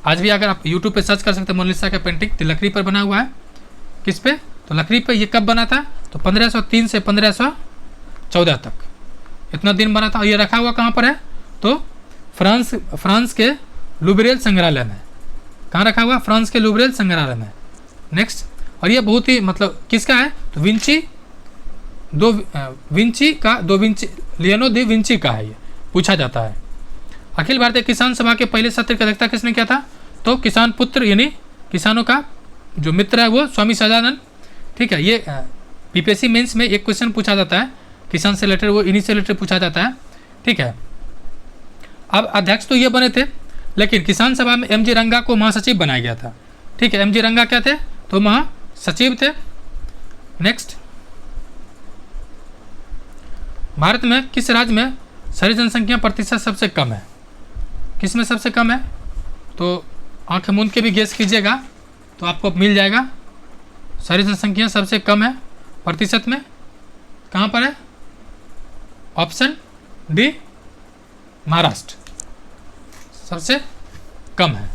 आज भी अगर आप YouTube पे सर्च कर सकते हैं मोनालिसा का पेंटिंग, तो लकड़ी पर बना हुआ है। किस पे? तो लकड़ी पे। ये कब बना था? तो 1503 से 1514 तक, इतना दिन बना था। ये रखा हुआ कहाँ पर है? तो फ्रांस के लुब्रेल संग्रहालय में। कहाँ रखा हुआ? फ्रांस के लुब्रेल संग्रहालय में। नेक्स्ट, और ये बहुत ही मतलब किसका है? तो लियोनो दी विंची का है। ये पूछा जाता है। अखिल भारतीय किसान सभा के पहले सत्र की अध्यक्षता किसने किया था? तो किसान पुत्र यानी किसानों का जो मित्र है वो स्वामी सदानंद। ठीक है, ये बीपीएससी मेंस में एक क्वेश्चन पूछा जाता है किसान से रिलेटेड, वो इन्हीं से रिलेटेड पूछा जाता है। ठीक है, अब अध्यक्ष तो ये बने थे, लेकिन किसान सभा में एमजी रंगा को महासचिव बनाया गया था। ठीक है, एमजी रंगा क्या थे? तो महासचिव थे। नेक्स्ट, भारत में किस राज्य में शहरी जनसंख्या प्रतिशत सबसे कम है? किस में सबसे कम है? तो आंखें मूंद के भी गेस कीजिएगा तो आपको मिल जाएगा। शहरी जनसंख्या सबसे कम है प्रतिशत में, कहाँ पर है? ऑप्शन डी, महाराष्ट्र सबसे कम है।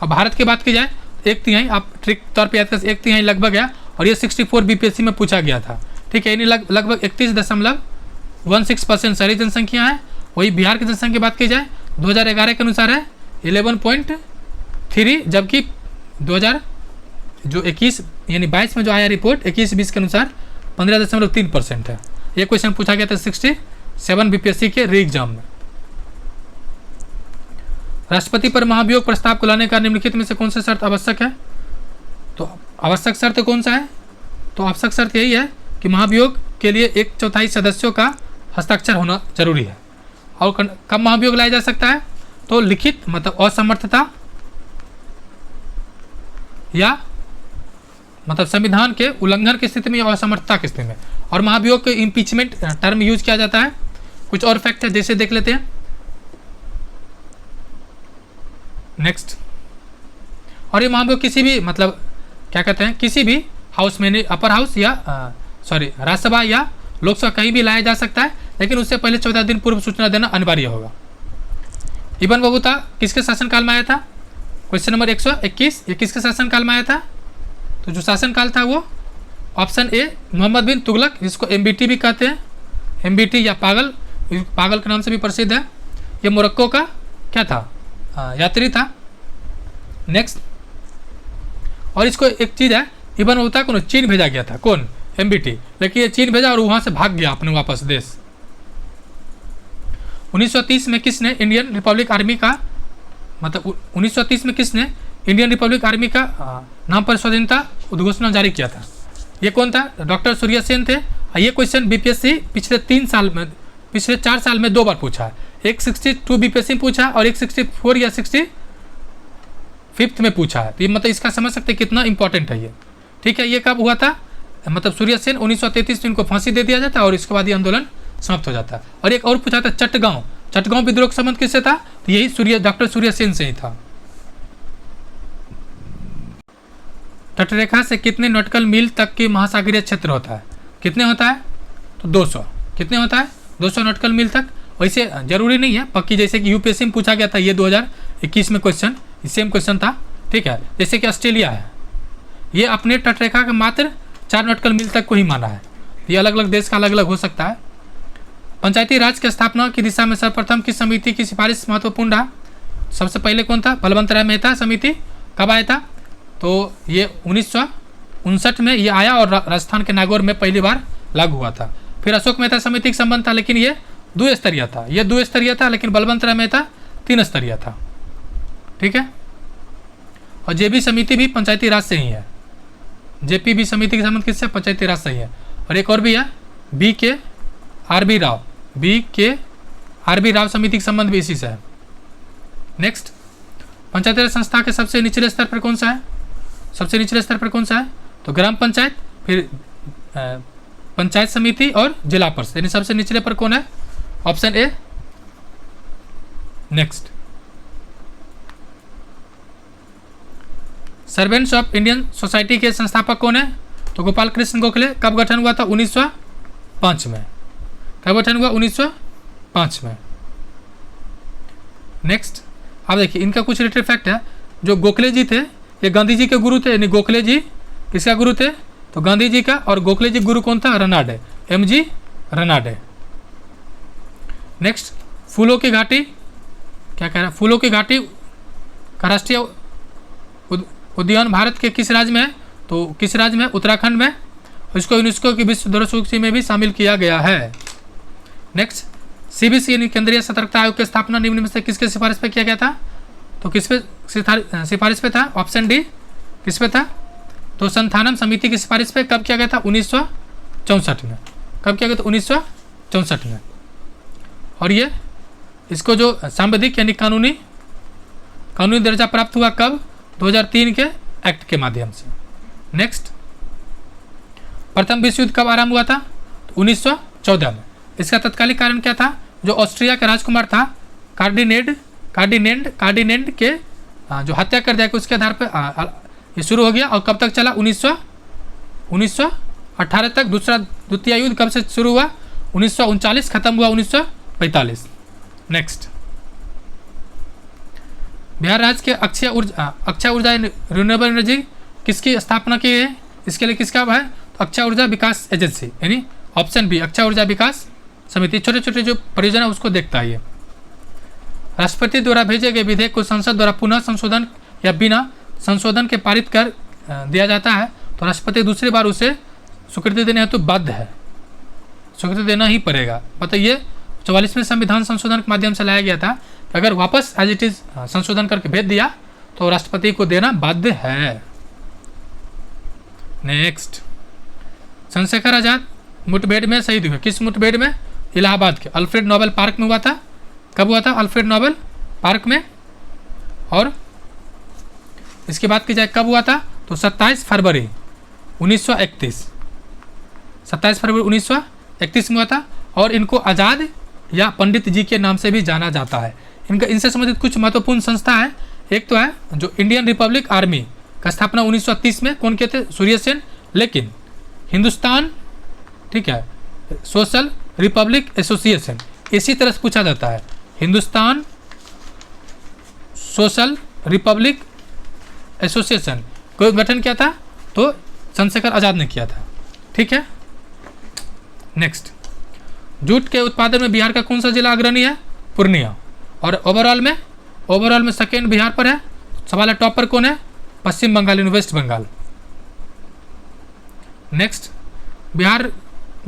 अब भारत की बात की जाए, 1/3, आप ट्रिक तौर पे याद कर, 1/3 लगभग है, और ये 64 बीपीएससी में पूछा गया था। ठीक है, यानी लगभग 31.16% शहरी जनसंख्या है। वही बिहार की जनसंख्या की बात की जाए 2011 के अनुसार है 11.3, जबकि 2021 यानी 22 में जो आया रिपोर्ट 21-20 के अनुसार 15.3% है। ये क्वेश्चन पूछा गया था 67 बीपीएससी के री एग्जाम में। राष्ट्रपति पर महाभियोग प्रस्ताव को लाने का निम्नलिखित में से कौन सा शर्त आवश्यक है? तो आवश्यक शर्त कौन सा है? तो आवश्यक शर्त यही है कि महाभियोग के लिए 1/4 सदस्यों का हस्ताक्षर होना जरूरी है। और कब महाभियोग लाया जा सकता है? तो लिखित मतलब असमर्थता या मतलब संविधान के उल्लंघन की स्थिति में या असमर्थता की स्थिति में। और महाभियोग के इम्पीचमेंट टर्म यूज किया जाता है। कुछ और फैक्ट है जैसे देख लेते हैं। नेक्स्ट, और ये महाभियोग किसी भी मतलब क्या कहते हैं, किसी भी हाउस में, अपर हाउस या राज्यसभा या लोकसभा कहीं भी लाया जा सकता है, लेकिन उससे पहले 14 दिन पूर्व सूचना देना अनिवार्य होगा। इब्न बतूता किसके शासनकाल में आया था? क्वेश्चन नंबर 121, ये किसके शासनकाल में आया था? तो जो शासनकाल था वो ऑप्शन ए, मोहम्मद बिन तुगलक, जिसको एमबीटी भी कहते हैं, एमबीटी या पागल के नाम से भी प्रसिद्ध है। ये मोरक्को का क्या था? यात्री था। नेक्स्ट, और इसको एक चीज़ है, इब्न बतूता को चीन भेजा गया था। कौन? एमबीटी। लेकिन ये चीन भेजा और वहाँ से भाग गया अपने वापस देश। 1930 में किसने इंडियन रिपब्लिक आर्मी का मतलब 1930 में किसने इंडियन रिपब्लिक आर्मी का नाम पर स्वाधीनता उद्घोषणा जारी किया था? ये कौन था? डॉक्टर सूर्य सेन थे। ये क्वेश्चन बीपीएससी पिछले 4 साल में 2 बार पूछा है। एक 62 बीपीएससी में पूछा और एक 64 या 65 में पूछा है। तो ये मतलब इसका समझ सकते कितना इंपॉर्टेंट है ये। ठीक है, ये कब हुआ था? मतलब सूर्य सेन 1933 में इनको फांसी दे दिया जाता है और इसके बाद ये आंदोलन समाप्त हो जाता है। और एक और पूछा था चटगांव विद्रोह का संबंध किससे था? तो यही डॉक्टर सूर्य सेन से ही था। तटरेखा से कितने नॉटिकल मील तक की महासागरीय क्षेत्र होता है? कितने होता है? तो 200। कितने होता है? 200 नॉटिकल मील तक। वैसे जरूरी नहीं है पक्की, जैसे कि यूपीएससी में पूछा गया था ये 2021 में क्वेश्चन, सेम क्वेश्चन था। ठीक है, जैसे कि ऑस्ट्रेलिया है, ये अपने तटरेखा के मात्र 4 नॉटिकल मील तक को ही माना है। ये अलग अलग देश का अलग अलग हो सकता है। पंचायती राज की स्थापना की दिशा में सर्वप्रथम किस समिति की सिफारिश महत्वपूर्ण रहा? सबसे पहले कौन था? बलवंत राय मेहता समिति। कब आया था? तो ये 1959 में ये आया और राजस्थान के नागौर में पहली बार लागू हुआ था। फिर अशोक मेहता समिति का संबंध था, लेकिन ये 2 स्तरीय था। ये 2 स्तरीय था, लेकिन बलवंत राय मेहता 3 स्तरीय था। ठीक है, और जेपी समिति भी पंचायती राज से ही है। जेपी भी समिति के संबंध किससे? पंचायती राज से ही है। और एक और भी है BKRB राव समिति का संबंध भी इसी से है। नेक्स्ट, पंचायती राज संस्था के सबसे निचले स्तर पर कौन सा है? सबसे निचले स्तर पर कौन सा है? तो ग्राम पंचायत, फिर पंचायत समिति और जिला परिषद, यानी सबसे निचले पर कौन है? Option A. Next, servants of Indian society के संस्थापक कौन है? तो गोपाल कृष्ण गोखले। कब गठन हुआ था? 1905 में। कब गठन हुआ? 1905 में। नेक्स्ट, अब देखिए इनका कुछ रिलेटेड फैक्ट है। जो गोखले जी थे ये गांधी जी के गुरु थे, यानी गोखले जी किसका गुरु थे? तो गांधी जी का। और गोखले जी गुरु कौन था? रनाडे, MG रनाडे। नेक्स्ट, फूलों की घाटी क्या कह रहा है? फूलों की घाटी का राष्ट्रीय उद्यान भारत के किस राज्य में है? तो किस राज्य में? उत्तराखंड में। इसको यूनेस्को की विश्व धरोहर सूची में भी शामिल किया गया है। नेक्स्ट, CBC यानी केंद्रीय सतर्कता आयोग की स्थापना निम्न में से किसके सिफारिश पे किया गया था? तो किस पे सिफारिश पे था? ऑप्शन डी किस पे था? तो संथानम समिति की सिफारिश पे कब किया गया था? 1964 में। कब किया गया था? 1964 में। और ये इसको जो सांविधिक यानी कानूनी दर्जा प्राप्त हुआ कब? 2003 के एक्ट के माध्यम से। नेक्स्ट, प्रथम विश्व युद्ध कब आरंभ हुआ था? तो 1914 में। इसका तत्कालिक कारण क्या था? जो ऑस्ट्रिया का राजकुमार था कार्डिनेंड के जो हत्या कर दिया गया उसके आधार पर ये शुरू हो गया। और कब तक चला? 1918 तक। द्वितीय युद्ध कब से शुरू हुआ? 1939, खत्म हुआ 1945। नेक्स्ट, बिहार राज्य के अक्षय ऊर्जा रिन्यूएबल एनर्जी किसकी स्थापना की है? इसके लिए किसका है? तो अक्षय ऊर्जा विकास एजेंसी यानी ऑप्शन बी अक्षय ऊर्जा विकास समिति। छोटे छोटे जो परियोजना उसको देखता है। ये राष्ट्रपति द्वारा भेजे गए विधेयक को संसद द्वारा पुनः संशोधन या बिना संशोधन के पारित कर दिया जाता है तो राष्ट्रपति दूसरी बार उसे स्वीकृति देने हेतु बाध्य है, स्वीकृति देना ही पड़ेगा। बताइए 44वें संविधान संशोधन के माध्यम से लाया गया था। अगर वापस एज इट इज संशोधन करके भेज दिया तो राष्ट्रपति को देना बाध्य है। नेक्स्ट, चंद्रशेखर आजाद मुठभेड़ में शहीद हुए। किस मुठभेड़ में? इलाहाबाद के अल्फ्रेड नोबेल पार्क में हुआ था। कब हुआ था? अल्फ्रेड नोबेल पार्क में। और इसकी बात की जाए कब हुआ था? तो 27 फरवरी 1931। 27 फरवरी 1931 में हुआ था। और इनको आज़ाद या पंडित जी के नाम से भी जाना जाता है। इनसे संबंधित कुछ महत्वपूर्ण संस्था है। एक तो है जो इंडियन रिपब्लिक आर्मी का स्थापना 1930 में कौन किए थे? सूर्य सेन। लेकिन हिंदुस्तान, ठीक है, सोशल रिपब्लिक एसोसिएशन, इसी तरह से पूछा जाता है। हिंदुस्तान सोशल रिपब्लिक एसोसिएशन को गठन किया था तो चंद्रशेखर आजाद ने किया था। ठीक है। नेक्स्ट, जूट के उत्पादन में बिहार का कौन सा जिला अग्रणी है? पूर्णिया। और ओवरऑल में सेकेंड बिहार पर है। सवाल है टॉप पर कौन है? पश्चिम बंगाल यानी वेस्ट बंगाल। नेक्स्ट, बिहार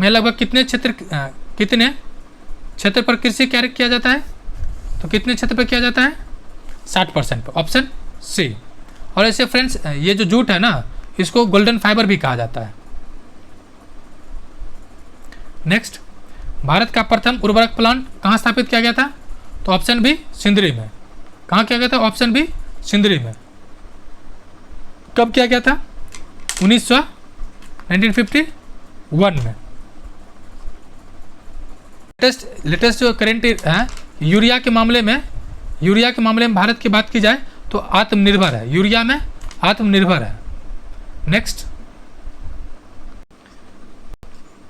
में लगभग कितने क्षेत्र पर कृषि कार्य किया जाता है? तो कितने क्षेत्र पर किया जाता है? 60% पर। Option C. और ऐसे फ्रेंड्स, ये जो जूट है ना, इसको गोल्डन फाइबर भी कहा जाता है। नेक्स्ट, भारत का प्रथम उर्वरक प्लांट कहाँ स्थापित किया गया था? तो ऑप्शन बी सिंदरी में। कहाँ किया गया था? ऑप्शन बी सिंदरी में। कब किया गया था? 1951 में। लेटेस्ट जो करेंट है, यूरिया के मामले में भारत की बात की जाए तो आत्मनिर्भर है। यूरिया में आत्मनिर्भर है। नेक्स्ट,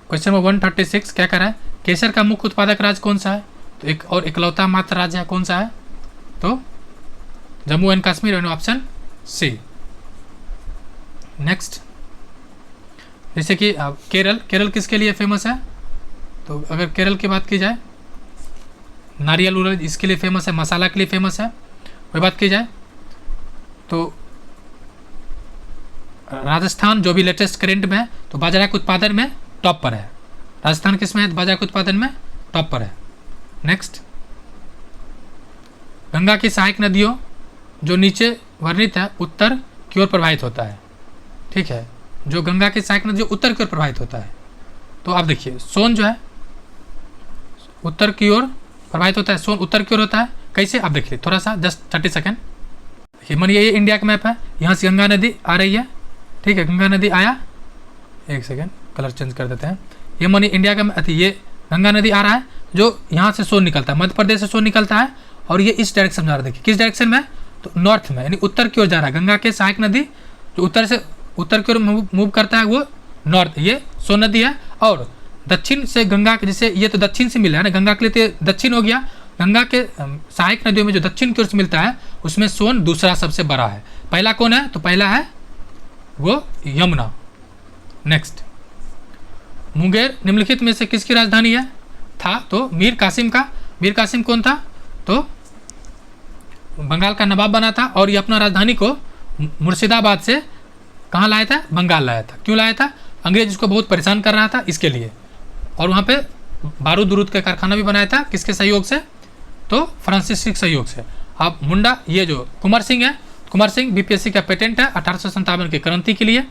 क्वेश्चन नंबर 136 क्या कर रहा है? केसर का मुख्य उत्पादक राज्य कौन सा है? तो एक और इकलौता मात्र राज्य है, कौन सा है? तो जम्मू एंड कश्मीर यानी ऑप्शन सी। नेक्स्ट, जैसे कि केरल किसके लिए फेमस है? तो अगर केरल की बात की जाए, नारियल उरल इसके लिए फेमस है, मसाला के लिए फेमस है। वही बात की जाए तो राजस्थान जो भी लेटेस्ट करेंट में है तो बाजरा के उत्पादन में टॉप पर है। राजस्थान किस में है? बाजरा के उत्पादन में टॉप पर है। नेक्स्ट, गंगा की सहायक नदियों जो नीचे वर्णित है उत्तर की ओर प्रवाहित होता है। ठीक है, जो गंगा की सहायक नदी उत्तर की ओर प्रवाहित होता है। तो आप देखिए सोन जो है उत्तर की ओर प्रवाहित होता है। सोन उत्तर की ओर होता है। कैसे? आप देखिए थोड़ा सा, जस्ट 30 सेकेंड। देखिए मानिए ये इंडिया का मैप है, यहाँ से गंगा नदी आ रही है। ठीक है, गंगा नदी आया, एक सेकेंड कलर चेंज कर देते हैं। ये मानिए इंडिया का ये गंगा नदी आ रहा है, जो यहाँ से सोन निकलता है, मध्य प्रदेश से सोन निकलता है और ये इस डायरेक्शन में जा रहा है। देखिए किस डायरेक्शन में? तो नॉर्थ में, यानी उत्तर की ओर जा रहा है। गंगा के सहायक नदी जो उत्तर की ओर मूव करता है वो नॉर्थ, ये सोन नदी है। और दक्षिण से गंगा के, जैसे ये तो दक्षिण से मिला है ना, गंगा के लिए तो दक्षिण हो गया। गंगा के सहायक नदियों में जो दक्षिण की ओर से मिलता है उसमें सोन दूसरा सबसे बड़ा है। पहला कौन है? तो पहला है वो यमुना। नेक्स्ट, मुंगेर निम्नलिखित में से किसकी राजधानी है? था तो मीर कासिम का। मीर कासिम कौन था? तो बंगाल का नवाब बना था और ये अपना राजधानी को मुर्शिदाबाद से कहाँ लाया था? बंगाल लाया था। क्यों लाया था? अंग्रेज इसको बहुत परेशान कर रहा था इसके लिए। और वहाँ पे बारूद उरूद का कारखाना भी बनाया था, किसके सहयोग से? तो फ्रांसीसी के सहयोग से। अब मुंडा, ये जो कुंवर सिंह है, कुंवर सिंह बीपीएससी का पेटेंट है 1857 की क्रांति के लिए।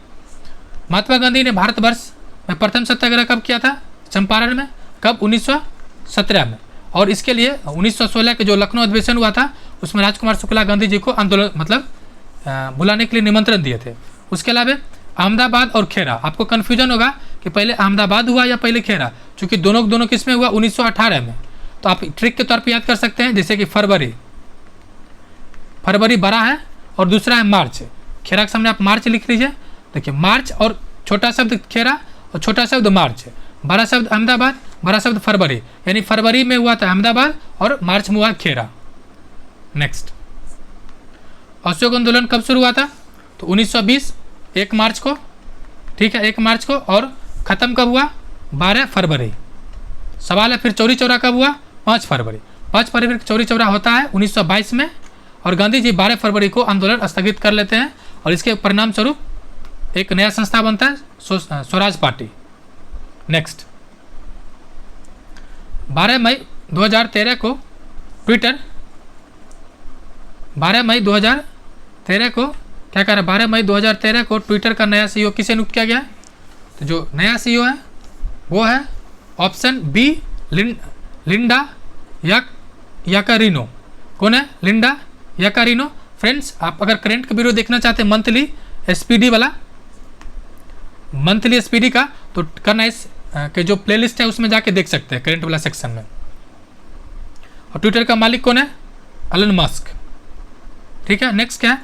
महात्मा गांधी ने भारतवर्ष में प्रथम सत्याग्रह कब किया था? चंपारण में। कब? 1917 में। और इसके लिए 1916 के जो लखनऊ अधिवेशन हुआ था उसमें राजकुमार शुक्ला गांधी जी को आंदोलन मतलब बुलाने के लिए निमंत्रण दिए थे। उसके अलावा अहमदाबाद और खेरा, आपको कन्फ्यूजन होगा कि पहले अहमदाबाद हुआ या पहले खेरा, क्योंकि दोनों किस में हुआ? 1918 में। तो आप ट्रिक के तौर पे याद कर सकते हैं, जैसे कि फरवरी बड़ा है और दूसरा है मार्च। खेरा के सामने आप मार्च लिख लीजिए। देखिए मार्च और छोटा शब्द खेरा और छोटा शब्द मार्च, बड़ा शब्द अहमदाबाद, बड़ा शब्द फरवरी, यानी फरवरी में हुआ था अहमदाबाद और मार्च में हुआ खेरा। नेक्स्ट, अशोक आंदोलन कब शुरू हुआ था? तो 1920 1 मार्च को, ठीक है, 1 मार्च को। और ख़त्म कब हुआ? 12 फरवरी। सवाल है फिर चौरी चौरा कब हुआ? 5 फरवरी। 5 फरवरी चौरी चौरा होता है 1922 में, और गांधी जी 12 फरवरी को आंदोलन स्थगित कर लेते हैं और इसके परिणाम स्वरूप एक नया संस्था बनता है, स्वराज पार्टी। नेक्स्ट, 12 मई 2013 को ट्विटर, 12 मई 2013 को क्या कह रहा है? 12 मई 2013 को ट्विटर का नया सीईओ किसे नियुक्त किया गया? तो जो नया सीईओ है वो है ऑप्शन बी, लिंडा याकारिनो। कौन है? Linda Yaccarino. फ्रेंड्स, आप अगर करंट का वीडियो देखना चाहते हैं मंथली एसपीडी वाला, मंथली एसपीडी का, तो करना इस के जो प्लेलिस्ट है उसमें जाके देख सकते हैं करंट वाला सेक्शन में। और ट्विटर का मालिक कौन है? Elon Musk. ठीक है। नेक्स्ट क्या है?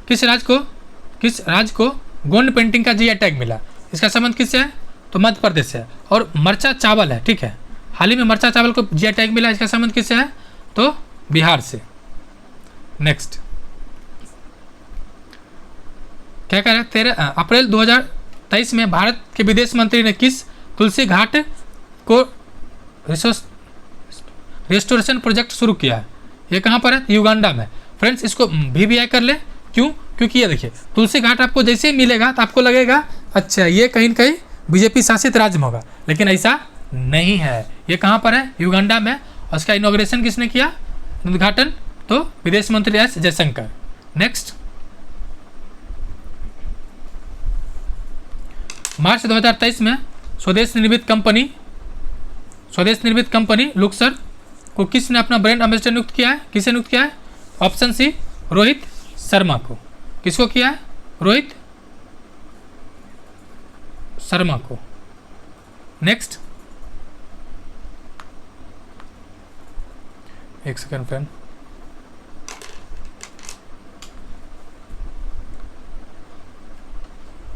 किस राज्य को गोंड पेंटिंग का जीआई टैग मिला? इसका संबंध किससे है? तो मध्य प्रदेश से। और मरचा चावल है, ठीक है, हाल ही में मरचा चावल को जीआई टैग मिला, इसका संबंध किससे है? तो बिहार से। नेक्स्ट, क्या कह रहे हैं? 13 अप्रैल 2023 में भारत के विदेश मंत्री ने किस तुलसी घाट को रेस्टोरेशन प्रोजेक्ट शुरू किया है? ये कहाँ पर है? युगांडा में। फ्रेंड्स, इसको VVI कर ले। क्यों? क्योंकि ये देखिए तुलसी घाट आपको जैसे ही मिलेगा तो आपको लगेगा अच्छा ये कहीं न कहीं बीजेपी शासित राज्य में होगा, लेकिन ऐसा नहीं है। ये कहाँ पर है? युगांडा में। और इसका इनॉग्रेशन किसने किया? उद्घाटन तो विदेश मंत्री एस जयशंकर। नेक्स्ट, मार्च 2023 में स्वदेश निर्मित कंपनी लुक्सर को किसने अपना ब्रांड एम्बेसडर नियुक्त किया है? किसे नियुक्त किया है? ऑप्शन सी, रोहित शर्मा को। किसको किया है? रोहित शर्मा को। नेक्स्ट, एक सेकंड फ्रेंड,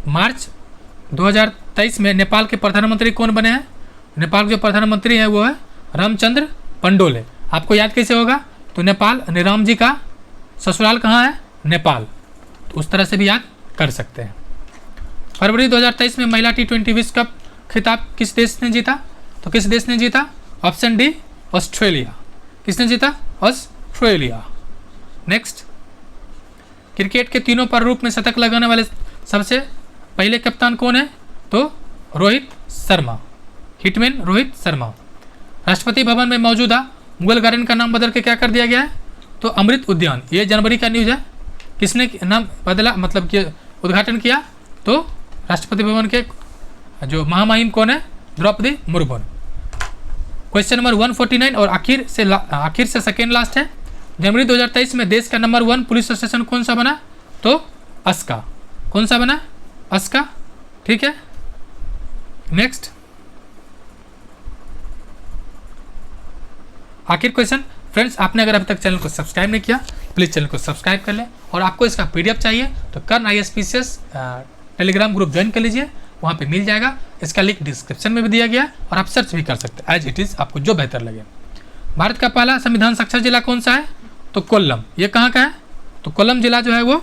मार्च 2023 में नेपाल के प्रधानमंत्री कौन बने हैं? नेपाल के जो प्रधानमंत्री हैं वो है रामचंद्र पंडोले। आपको याद कैसे होगा? तो नेपाल, राम जी का ससुराल कहाँ है? नेपाल। तो उस तरह से भी याद कर सकते हैं। फरवरी 2023 में महिला T20 विश्व कप खिताब किस देश ने जीता? तो किस देश ने जीता? Option D, Australia. किसने जीता? ऑस्ट्रेलिया। नेक्स्ट, क्रिकेट के तीनों प्रारूप में शतक लगाने वाले सबसे पहले कप्तान कौन है? तो रोहित शर्मा, हिटमैन रोहित शर्मा। राष्ट्रपति भवन में मौजूदा मुगल गार्डन का नाम बदल के क्या कर दिया गया है? तो अमृत उद्यान। ये जनवरी का न्यूज़ है। किसने नाम बदला, मतलब कि उद्घाटन किया? तो राष्ट्रपति भवन के जो महामहिम कौन है? द्रौपदी मुर्मू। क्वेश्चन नंबर 149 और आखिर से सेकेंड लास्ट है। जनवरी 2023 में देश का नंबर 1 पुलिस स्टेशन कौन सा बना? तो अस्का। कौन सा बना? अस्का। ठीक है। नेक्स्ट, आखिर क्वेश्चन। फ्रेंड्स, आपने अगर अभी तक चैनल को सब्सक्राइब नहीं किया प्लीज़ चैनल को सब्सक्राइब कर लें, और आपको इसका PDF चाहिए तो कर्ण ISPCS टेलीग्राम ग्रुप ज्वाइन कर लीजिए, वहाँ पे मिल जाएगा। इसका लिंक डिस्क्रिप्शन में भी दिया गया और आप सर्च भी कर सकते हैं एज इट इज़, आपको जो बेहतर लगे। भारत का पहला संविधान साक्षर जिला कौन सा है? तो कोल्लम। ये कहाँ का है? तो कोल्लम जिला जो है वो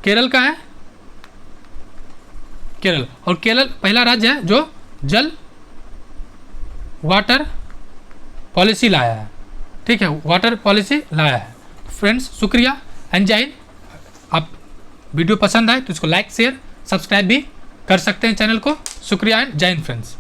केरल का है। केरल, और केरल पहला राज्य है जो जल वाटर पॉलिसी लाया है। ठीक है, वाटर पॉलिसी लाया है। फ्रेंड्स, शुक्रिया एंड जय हिंद। आप वीडियो पसंद आए तो इसको लाइक शेयर सब्सक्राइब भी कर सकते हैं चैनल को। शुक्रिया एंड जय हिंद फ्रेंड्स।